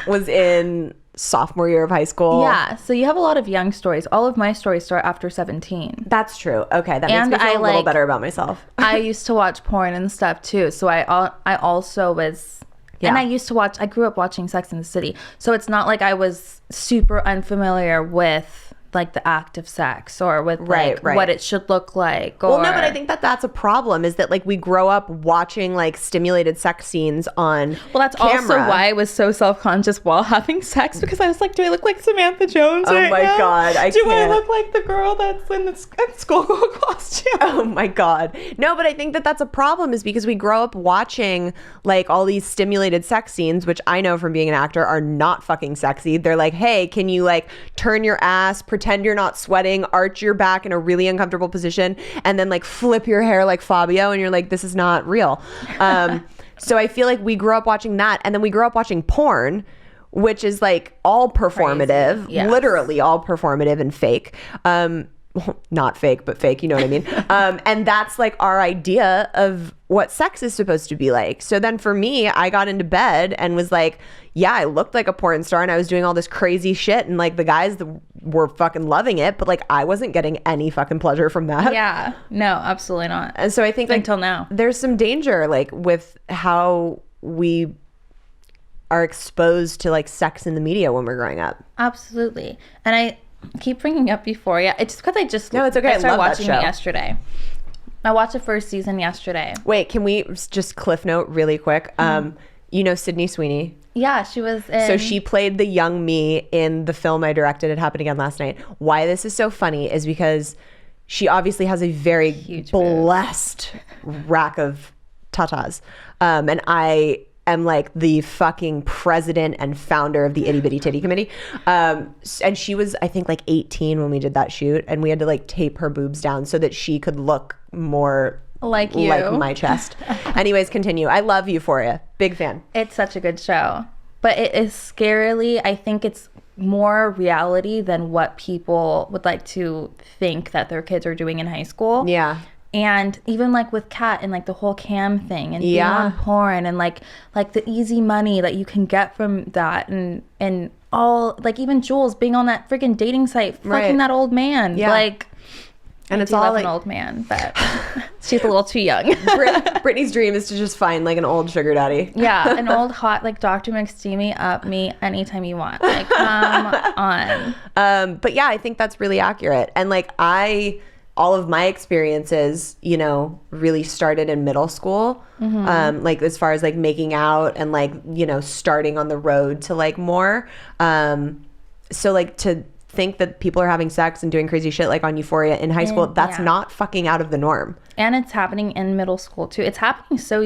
was in sophomore year of high school. Yeah, so you have a lot of young stories. All of my stories start after 17. That's true. Okay, that makes me feel a little better about myself. I used to watch porn and stuff too, so I also was... Yeah. And I grew up watching Sex and the City. So it's not like I was super unfamiliar with like the act of sex or with like what it should look like. Or... Well, no, but I think that's a problem, is that like we grow up watching like stimulated sex scenes on that's camera. Also why I was so self-conscious while having sex, because I was like, do I look like Samantha Jones right now? Oh my God, I can't. Do I look like the girl that's in the schoolgirl costume? Oh my God. No, but I think that's a problem, is because we grow up watching like all these stimulated sex scenes, which I know from being an actor are not fucking sexy. They're like, hey, can you like turn your ass, pretend you're not sweating, arch your back in a really uncomfortable position, and then like flip your hair like Fabio, and you're like, this is not real. So I feel like we grew up watching that, and then we grew up watching porn, which is like all performative, yes. Literally all performative and fake. Well, not fake, but fake, you know what I mean? And that's like our idea of what sex is supposed to be like. So then for me, I got into bed and was like, yeah, I looked like a porn star and I was doing all this crazy shit, and like the guys were fucking loving it, but like I wasn't getting any fucking pleasure from that. Yeah, no, absolutely not. And so I think like until now, there's some danger like with how we are exposed to like sex in the media when we're growing up. Absolutely. And I keep bringing up Euphoria. It's because No, it's okay. I started love watching that show. it yesterday. I watched the first season yesterday. Wait, can we just cliff note really quick? You know Sydney Sweeney? Yeah, she was in... So she played the young me in the film I directed. It happened again last night. Why this is so funny is because she obviously has a very huge blessed rack of tatas. And I am like the fucking president and founder of the Itty Bitty Titty Committee. And she was, I think, like 18 when we did that shoot. And we had to like tape her boobs down so that she could look more like you. Like my chest. Anyways, continue. I love Euphoria. Big fan. It's such a good show. But it is scarily, I think it's more reality than what people would like to think that their kids are doing in high school. Yeah. And even like with Kat and like the whole cam thing and being on porn and like the easy money that you can get from that and all, like even Jules being on that freaking dating site fucking that old man. Yeah. Like, and it's all all like, like an old man, but she's a little too young. Brittany's dream is to just find like an old sugar daddy. Yeah, an old hot like Dr. McSteamy up me anytime you want. Like, come on. But yeah, I think that's really accurate. And like all of my experiences, you know, really started in middle school. Like as far as like making out and like, you know, starting on the road to like more. So like to think that people are having sex and doing crazy shit like on Euphoria in high school, that's not fucking out of the norm. And it's happening in middle school too. It's happening so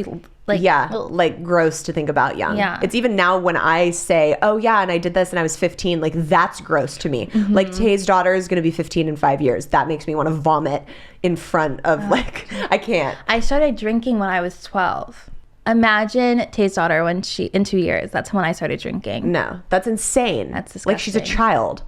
like like gross to think about young. Yeah. It's even now when I say, oh yeah, and I did this and I was 15, like that's gross to me. Like Tay's daughter is going to be 15 in 5 years. That makes me want to vomit in front of like, I can't. I started drinking when I was 12. Imagine Tay's daughter in 2 years. That's when I started drinking. No, that's insane. That's disgusting. Like she's a child.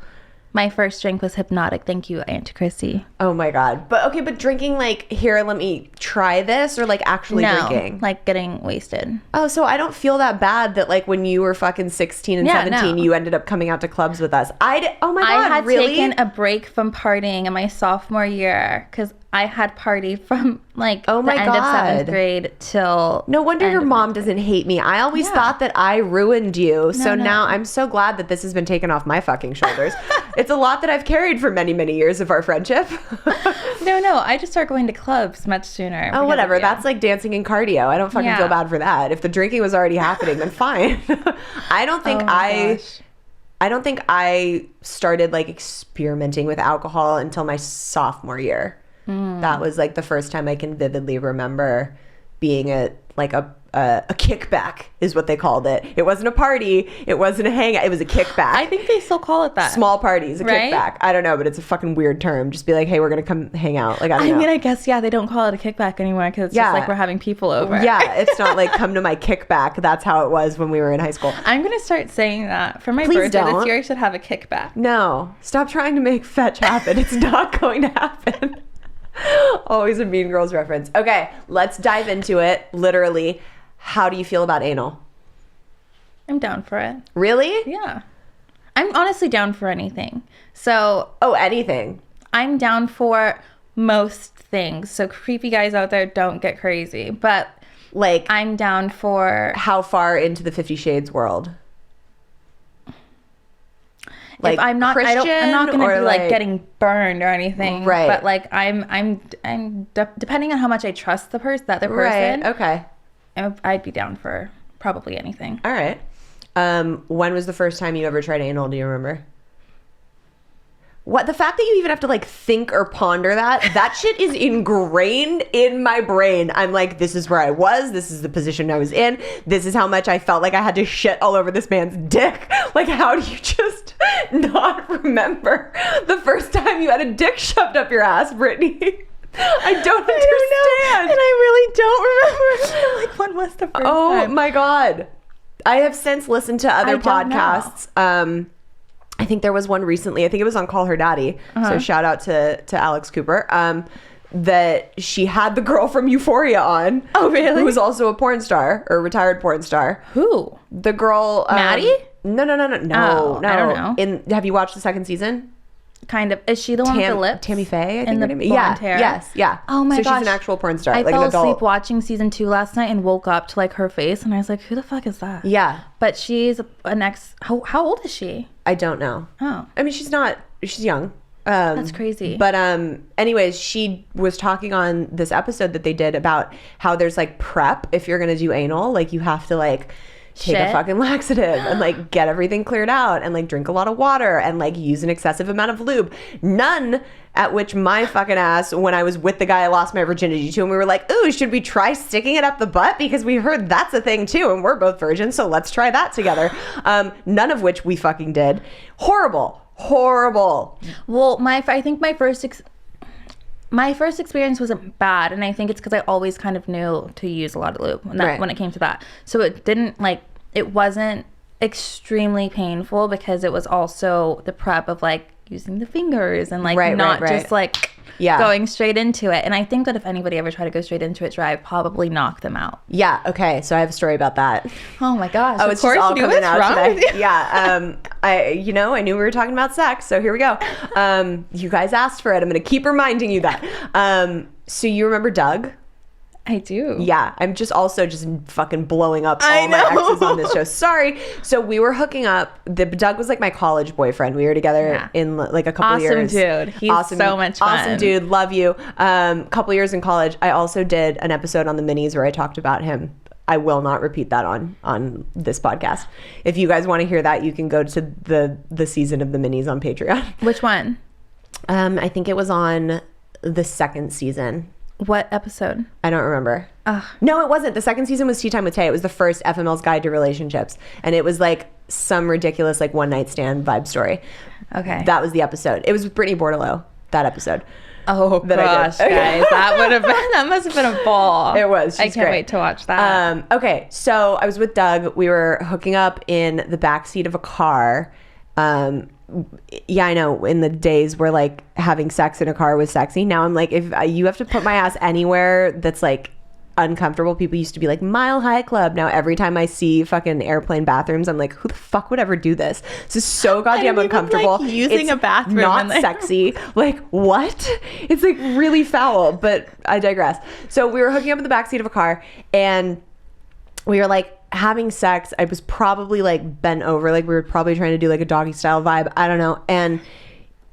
My first drink was Hypnotic. Thank you, Aunt Chrissy. Oh my God. But okay, but drinking like, here, let me try this, or like actually drinking? Like getting wasted. Oh, so I don't feel that bad that like when you were fucking 16 and 17, you ended up coming out to clubs with us. Oh my God, I had really? taken a break from partying in my sophomore year because I had party from like Oh my the end of God. 7th grade till No wonder your end of mom 9th grade. doesn't hate me. I always Yeah. thought that I ruined you. So no. now I'm so glad that this has been taken off my fucking shoulders. It's a lot that I've carried for many, many years of our friendship. No, I just started going to clubs much sooner. Oh, because of whatever. you. That's like dancing and cardio. I don't fucking Yeah. feel bad for that. If the drinking was already happening, then fine. I don't think Oh my gosh. I don't think I started like experimenting with alcohol until my sophomore year. That was like the first time I can vividly remember being at like a kickback is what they called it. It wasn't a party. It wasn't a hangout. It was a kickback. I think they still call it that. Small parties, a Right? kickback. I don't know, but it's a fucking weird term. Just be like, hey, we're gonna come hang out. Like I don't know. I mean, I guess, yeah, they don't call it a kickback anymore because it's Yeah. just like we're having people over. Yeah, it's not like come to my kickback. That's how it was when we were in high school. I'm going to start saying that. For my Please birthday don't. this year, I should have a kickback. No, stop trying to make fetch happen. It's not going to happen. Always a Mean Girls reference. Okay, let's dive into it. Literally, how do you feel about anal? I'm down for it. Really? Yeah. I'm honestly down for anything. So Oh, anything. I'm down for most things. So creepy guys out there, don't get crazy. But Like, I'm down for how far into the 50 Shades world? Like if I'm not I'm Christian not going to or be like getting burned or anything. Right. But like I'm depending on how much I trust the other person. Right. Okay. I'd be down for probably anything. All right. When was the first time you ever tried anal? Do you remember? What, the fact that you even have to like think or ponder that shit is ingrained in my brain. I'm like, this is where I was. This is the position I was in. This is how much I felt like I had to shit all over this man's dick. Like, how do you just not remember the first time you had a dick shoved up your ass, Brittany? I don't understand. And I really don't remember. Like, when was the first Oh time? my God. I have since listened to other I don't know. podcasts. I think there was one recently. I think it was on Call Her Daddy. So shout out to Alex Cooper. That she had the girl from Euphoria on. Oh, really? Who was also a porn star or retired porn star. Who? The girl. Maddie? No. Oh, I don't know. Have you watched the second season? Kind of. Is she the one with the lips? Tammy Faye, I think And her the name is. blonde Yeah. hair? Yes. Yeah. Oh my so gosh. she's an actual porn star. I like fell an adult. asleep watching season 2 last night and woke up to like her face and I was like, who the fuck is that? Yeah. But she's an ex. How old is she? I don't know. Oh, I mean, she's young. that's crazy. But anyways, she was talking on this episode that they did about how there's like prep if you're gonna do anal. Like you have to like take a Shit. fucking laxative and like get everything cleared out and like drink a lot of water and like use an excessive amount of lube. None at which my fucking ass, when I was with the guy I lost my virginity to, and we were like, ooh, should we try sticking it up the butt? Because we heard that's a thing too, and we're both virgins, so let's try that together. None of which we fucking did. Horrible. Well, I think my first experience wasn't bad, and I think it's because I always kind of knew to use a lot of lube when it came to that. So it wasn't extremely painful because it was also the prep of like using the fingers and like not just like going straight into it. And I think that if anybody ever tried to go straight into it dry, I'd probably knock them out. Yeah. Okay. So I have a story about that. Oh my gosh! Oh, of it's course just all you do. coming What's out wrong today. with you? Yeah. I knew we were talking about sex, so here we go. You guys asked for it. I'm going to keep reminding you that. So you remember Doug? I do. Yeah, I'm just fucking blowing up all my exes on this show. Sorry. So we were hooking up. Doug was like my college boyfriend. We were together in like a couple years. Awesome dude. He's so much fun. Awesome dude. Love you. Couple years in college. I also did an episode on the minis where I talked about him. I will not repeat that on this podcast. If you guys want to hear that, you can go to the season of the minis on Patreon. Which one? I think it was on the second season. What episode? I don't remember. No, it wasn't. The second season was Tea Time with Tay. It was the first FML's Guide to Relationships. And it was like some ridiculous like one night stand vibe story. Okay. That was the episode. It was with Brittany Bordelot, that episode. Oh that I gosh, did. guys, that must have been a ball. It was. I She's can't great. wait to watch that. Okay, so I was with Doug. We were hooking up in the backseat of a car. Yeah, I know. In the days where like having sex in a car was sexy. Now I'm like, if you have to put my ass anywhere that's like uncomfortable. People used to be like Mile High Club. Now every time I see fucking airplane bathrooms, I'm like, who the fuck would ever do this? This is so goddamn uncomfortable. Like, using a bathroom, not sexy. Like, what? It's like really foul. But I digress. So we were hooking up in the backseat of a car, and we were like having sex. I was probably like bent over, like we were probably trying to do like a doggy style vibe. I don't know. And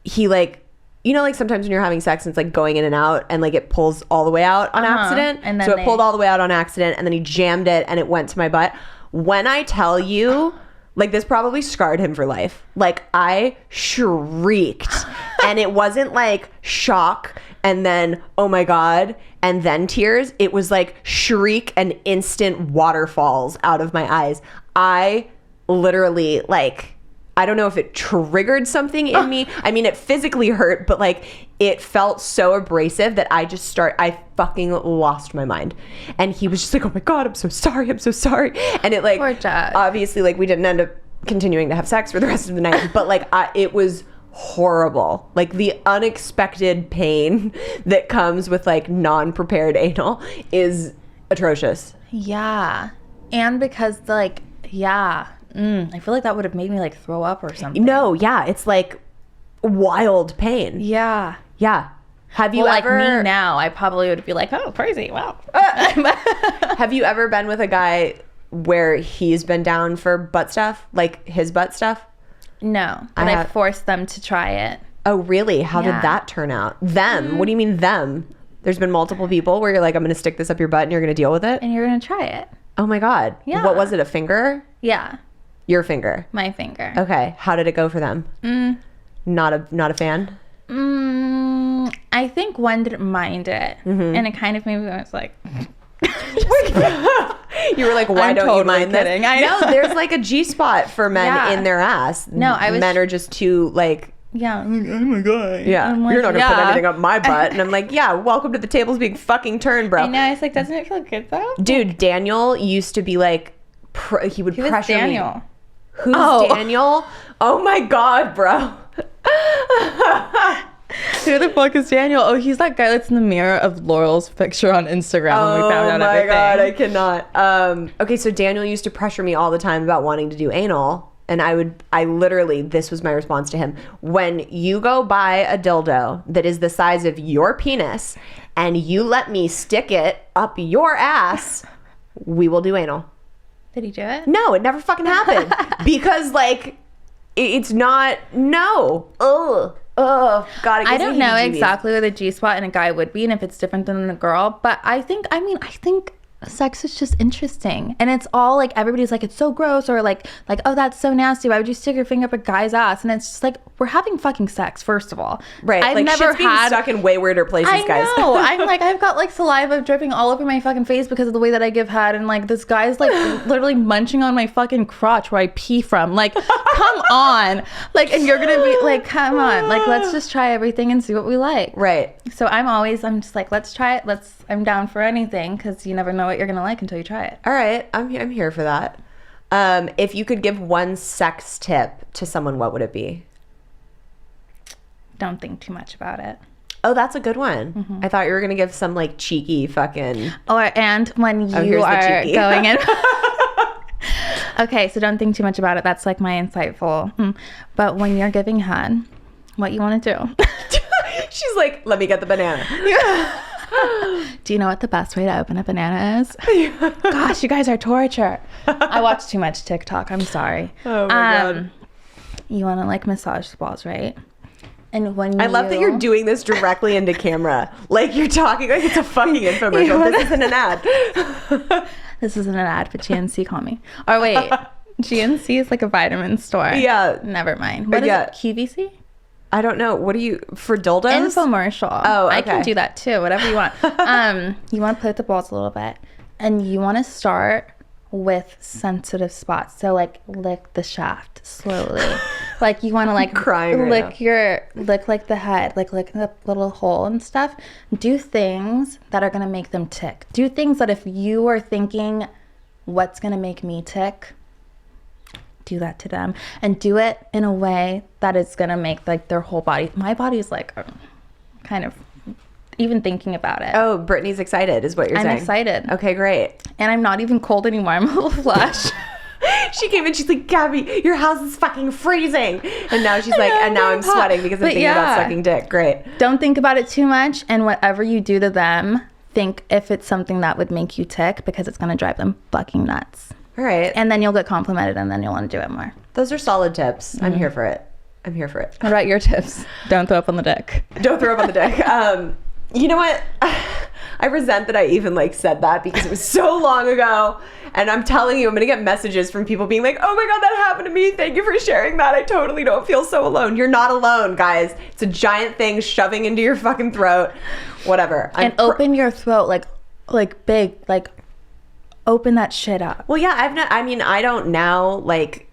he like, you know, like sometimes when you're having sex and it's like going in and out and like it pulls all the way out on accident. And then so it pulled all the way out on accident, and then he jammed it and it went to my butt. When I tell you, like, this probably scarred him for life. Like, I shrieked. And it wasn't like shock and then, oh my God, and then tears. It was like shriek and instant waterfalls out of my eyes. I literally, like, I don't know if it triggered something in me. I mean, it physically hurt, but like it felt so abrasive that I fucking lost my mind. And he was just like, oh my God, I'm so sorry. I'm so sorry. And it like, Poor Jack. obviously like we didn't end up continuing to have sex for the rest of the night, but like it was horrible. Like the unexpected pain that comes with like non-prepared anal is atrocious. Yeah. And because like, yeah. I feel like that would have made me like throw up or something. No, yeah, it's like wild pain. Yeah. Yeah. Have you Well, ever like me now, I probably would be like, oh, crazy. Wow. have you ever been with a guy where he's been down for butt stuff, like his butt stuff? No, but I forced them to try it. Oh, really? How Yeah. did that turn out? Them? What do you mean them? There's been multiple people where you're like, I'm going to stick this up your butt and you're going to deal with it? And you're going to try it. Oh my God. Yeah. What was it, a finger? Yeah. Your finger? My finger. Okay. How did it go for them? Not a fan? I think one didn't mind it. And it kind of maybe I was like... You were like, why I'm don't you totally mind kidding. this? I know. No, there's like a G-spot for men Yeah. in their ass. No, I was... Men are just too like... Yeah. Oh my God. Yeah, I'm like, you're not gonna put yeah. anything up my butt. And I'm like, yeah, welcome to the tables being fucking turned, bro. I know. I was like, doesn't it feel good though? Dude, Daniel used to be like, he would Who was pressure Daniel? me. Who's Oh. Daniel? Oh my God, bro. Who the fuck is Daniel? Oh, he's that guy that's in the mirror of Laurel's picture on Instagram when we found out everything. God, I cannot. Okay, so Daniel used to pressure me all the time about wanting to do anal. And I literally, this was my response to him. When you go buy a dildo that is the size of your penis and you let me stick it up your ass, we will do anal. Did he do it? No, it never fucking happened. Because like, it's not, no. Ugh. God, it gives I don't me know heebie-jeebies. exactly what a G-spot in a guy would be and if it's different than a girl, but I think sex is just interesting. And it's all like, everybody's like, it's so gross, or like, oh, that's so nasty. Why would you stick your finger up a guy's ass? And it's just like, we're having fucking sex, first of all. Right. I've like, never shit's being stuck in way weirder places, I guys. know. I'm like, I've got like saliva dripping all over my fucking face because of the way that I give head. And like, this guy's like literally munching on my fucking crotch where I pee from. Like, come on. Like, and you're going to be like, come on. Like, let's just try everything and see what we like. Right. So I'm just like, let's try it. I'm down for anything because you never know what you're going to like until you try it. All right. I'm here for that. If you could give one sex tip to someone, what would it be? Don't think too much about it. Oh, that's a good one. Mm-hmm. I thought you were going to give some like cheeky fucking... And when you here's the are cheeky. going in... Okay, so don't think too much about it. That's like my insightful. But when you're giving head, what you want to do? She's like, let me get the banana. Do you know what the best way to open a banana is? Gosh, you guys are torture. I watch too much TikTok. I'm sorry. Oh my God. You want to like massage the balls, right? And when I love that you're doing this directly into camera. Like you're talking like it's a fucking infomercial. This isn't an ad. This isn't an ad, but GNC call me. Or wait, GNC is like a vitamin store. Yeah. Never mind. What is Yeah. it? QVC? I don't know. What do you... For dildos? Infomercial. Oh, okay. I can do that too. Whatever you want. You want to play with the balls a little bit. And you want to start with sensitive spots. So like lick the shaft slowly. Like you want to like crying right lick like the head, like lick the little hole and stuff. Do things that are going to make them tick. Do things that if you are thinking what's going to make me tick, do that to them, and do it in a way that is going to make like their whole body. My body is like kind of even thinking about it. Oh, Brittany's excited is what you're saying. I'm excited. Okay, great. And I'm not even cold anymore. I'm a little flushed. She came in, she's like, Gabby, your house is fucking freezing. And now she's like, and now I'm sweating because I'm thinking about sucking dick. Great. Don't think about it too much. And whatever you do to them, think if it's something that would make you tick, because it's going to drive them fucking nuts. All right. And then you'll get complimented and then you'll want to do it more. Those are solid tips. I'm here for it. What about your tips? Don't throw up on the dick. Don't throw up on the dick. You know what? I resent that I even like said that because it was so long ago. And I'm telling you, I'm going to get messages from people being like, oh my God, that happened to me. Thank you for sharing that. I totally don't feel so alone. You're not alone, guys. It's a giant thing shoving into your fucking throat. Whatever. And open your throat like big, like open that shit up. Well, yeah, I don't now, like,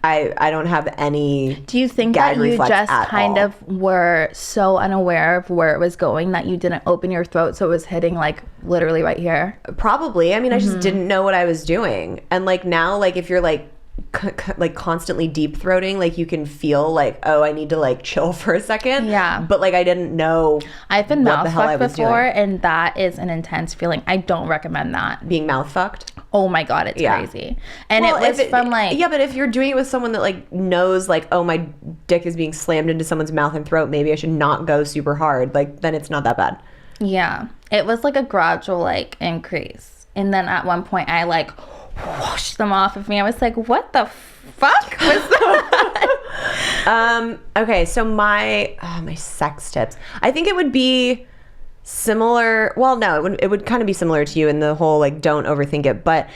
I don't have any. Do you think that you just kind of were so unaware of where it was going that you didn't open your throat, so it was hitting like literally right here? Probably. I mean, I just didn't know what I was doing. And like now, like if you're like like constantly deep throating, like you can feel like, oh, I need to like chill for a second. Yeah. But like I didn't know. I've been mouth fucked before, and that is an intense feeling. I don't recommend that. Being mouth fucked. Oh my God, it's crazy. And well, it was from like... Yeah, but if you're doing it with someone that like knows like, oh, my dick is being slammed into someone's mouth and throat, maybe I should not go super hard. Like, then it's not that bad. Yeah. It was like a gradual like increase. And then at one point I like whooshed them off of me. I was like, what the fuck was that? Okay, so my sex tips. I think it would be similar. Well, no, it would kind of be similar to you in the whole like don't overthink it, but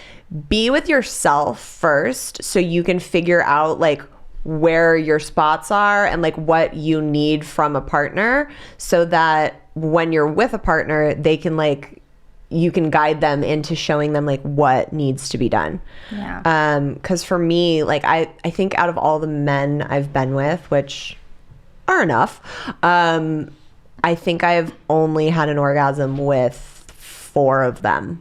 be with yourself first so you can figure out like where your spots are and like what you need from a partner, so that when you're with a partner, they can like, you can guide them into showing them like what needs to be done. Yeah. Because for me, like I think out of all the men I've been with, which are enough, I think I've only had an orgasm with 4 of them.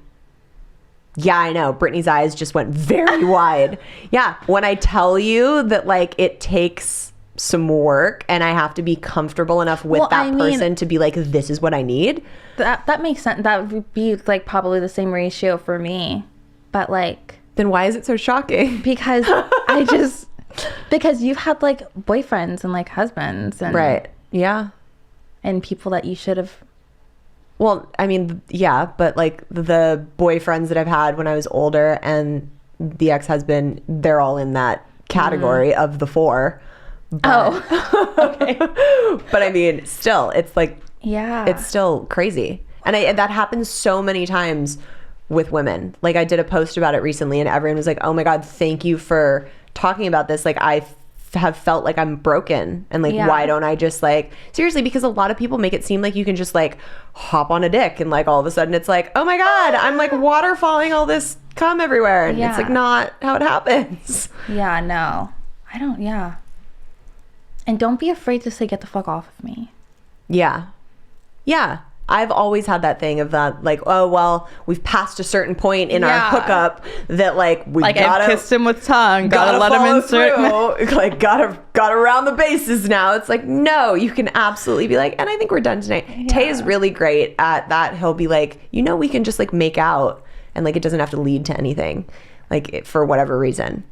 Yeah, I know. Brittany's eyes just went very wide. Yeah. When I tell you that like it takes some work and I have to be comfortable enough with person to be like, this is what I need. That makes sense. That would be like probably the same ratio for me. But like... Then why is it so shocking? Because because you've had like boyfriends and like husbands and... Right. Yeah. And people that you should have... Well, I mean, yeah, but like the boyfriends that I've had when I was older and the ex-husband, they're all in that category of the 4. But, okay. But I mean, still, it's like... Yeah. It's still crazy. And that happens so many times with women. Like I did a post about it recently and everyone was like, oh my God, thank you for talking about this. Like I have felt like I'm broken and like why don't I just like, seriously, because a lot of people make it seem like you can just like hop on a dick and like all of a sudden it's like, oh my God, I'm like waterfalling all this cum everywhere, and it's like not how it happens. Yeah, no, I don't. Yeah. And don't be afraid to say, get the fuck off of me. Yeah. I've always had that thing of that, like, oh, well, we've passed a certain point in our hookup that, like, we like gotta... I've kissed him with tongue, gotta let him insert... Like, gotta round the bases now. It's like, no, you can absolutely be like, and I think we're done tonight. Yeah. Tay is really great at that. He'll be like, we can just, like, make out, and, like, it doesn't have to lead to anything, like, for whatever reason.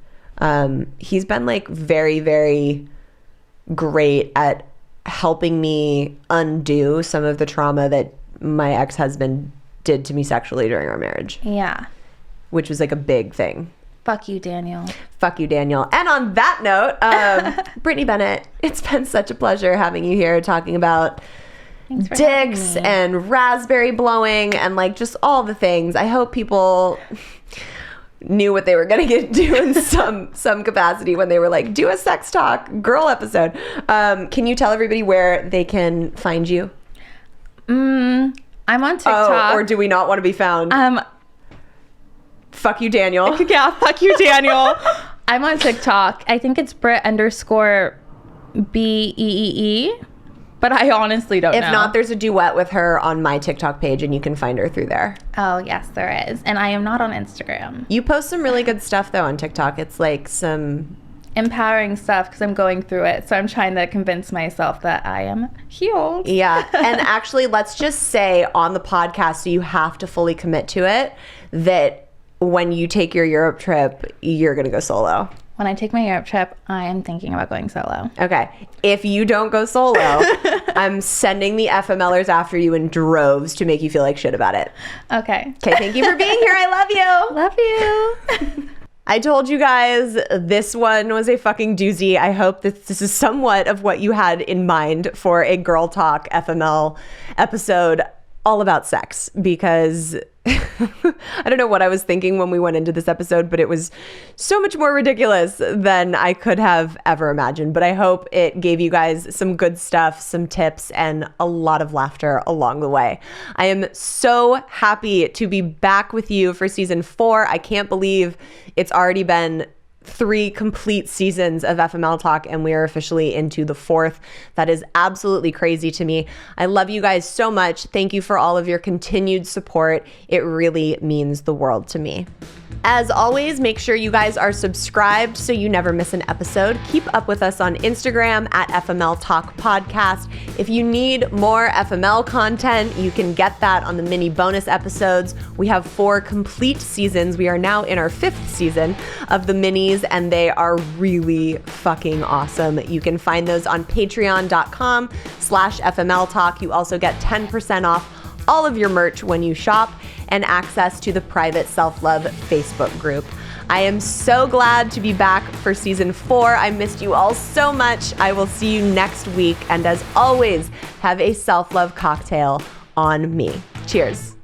He's been, like, very, very great at helping me undo some of the trauma that my ex-husband did to me sexually during our marriage. Yeah. Which was like a big thing. Fuck you, Daniel. Fuck you, Daniel. And on that note, Brittany Bennett, it's been such a pleasure having you here talking about dicks and raspberry blowing and like just all the things. I hope people knew what they were going to get do in some capacity when they were like, do a sex talk girl episode. Can you tell everybody where they can find you? I'm on TikTok. Oh, or do we not want to be found? Fuck you, Daniel. Yeah, fuck you, Daniel. I'm on TikTok. I think it's Britt_BEEE. But I honestly don't know. If not, there's a duet with her on my TikTok page and you can find her through there. Oh, yes, there is. And I am not on Instagram. You post some really good stuff, though, on TikTok. It's like some... empowering stuff because I'm going through it. So I'm trying to convince myself that I am healed. Yeah. And actually, let's just say on the podcast, so you have to fully commit to it, that when you take your Europe trip, you're going to go solo. When I take my Europe trip, I am thinking about going solo. Okay. If you don't go solo, I'm sending the FMLers after you in droves to make you feel like shit about it. Okay. Okay. Thank you for being here. I love you. Love you. I told you guys this one was a fucking doozy. I hope that this is somewhat of what you had in mind for a Girl Talk FML episode all about sex, because I don't know what I was thinking when we went into this episode, but it was so much more ridiculous than I could have ever imagined. But I hope it gave you guys some good stuff, some tips, and a lot of laughter along the way. I am so happy to be back with you for season 4. I can't believe it's already been 3 complete seasons of FML Talk, and we are officially into the 4th. That is absolutely crazy to me. I love you guys so much. Thank you for all of your continued support. It really means the world to me. As always, make sure you guys are subscribed so you never miss an episode. Keep up with us on Instagram at FML Talk Podcast. If you need more FML content, you can get that on the mini bonus episodes. We have 4 complete seasons. We are now in our 5th season of the minis, and they are really fucking awesome. You can find those on patreon.com/FML Talk. You also get 10% off all of your merch when you shop, and access to the private self-love Facebook group. I am so glad to be back for season 4. I missed you all so much. I will see you next week. And as always, have a self-love cocktail on me. Cheers.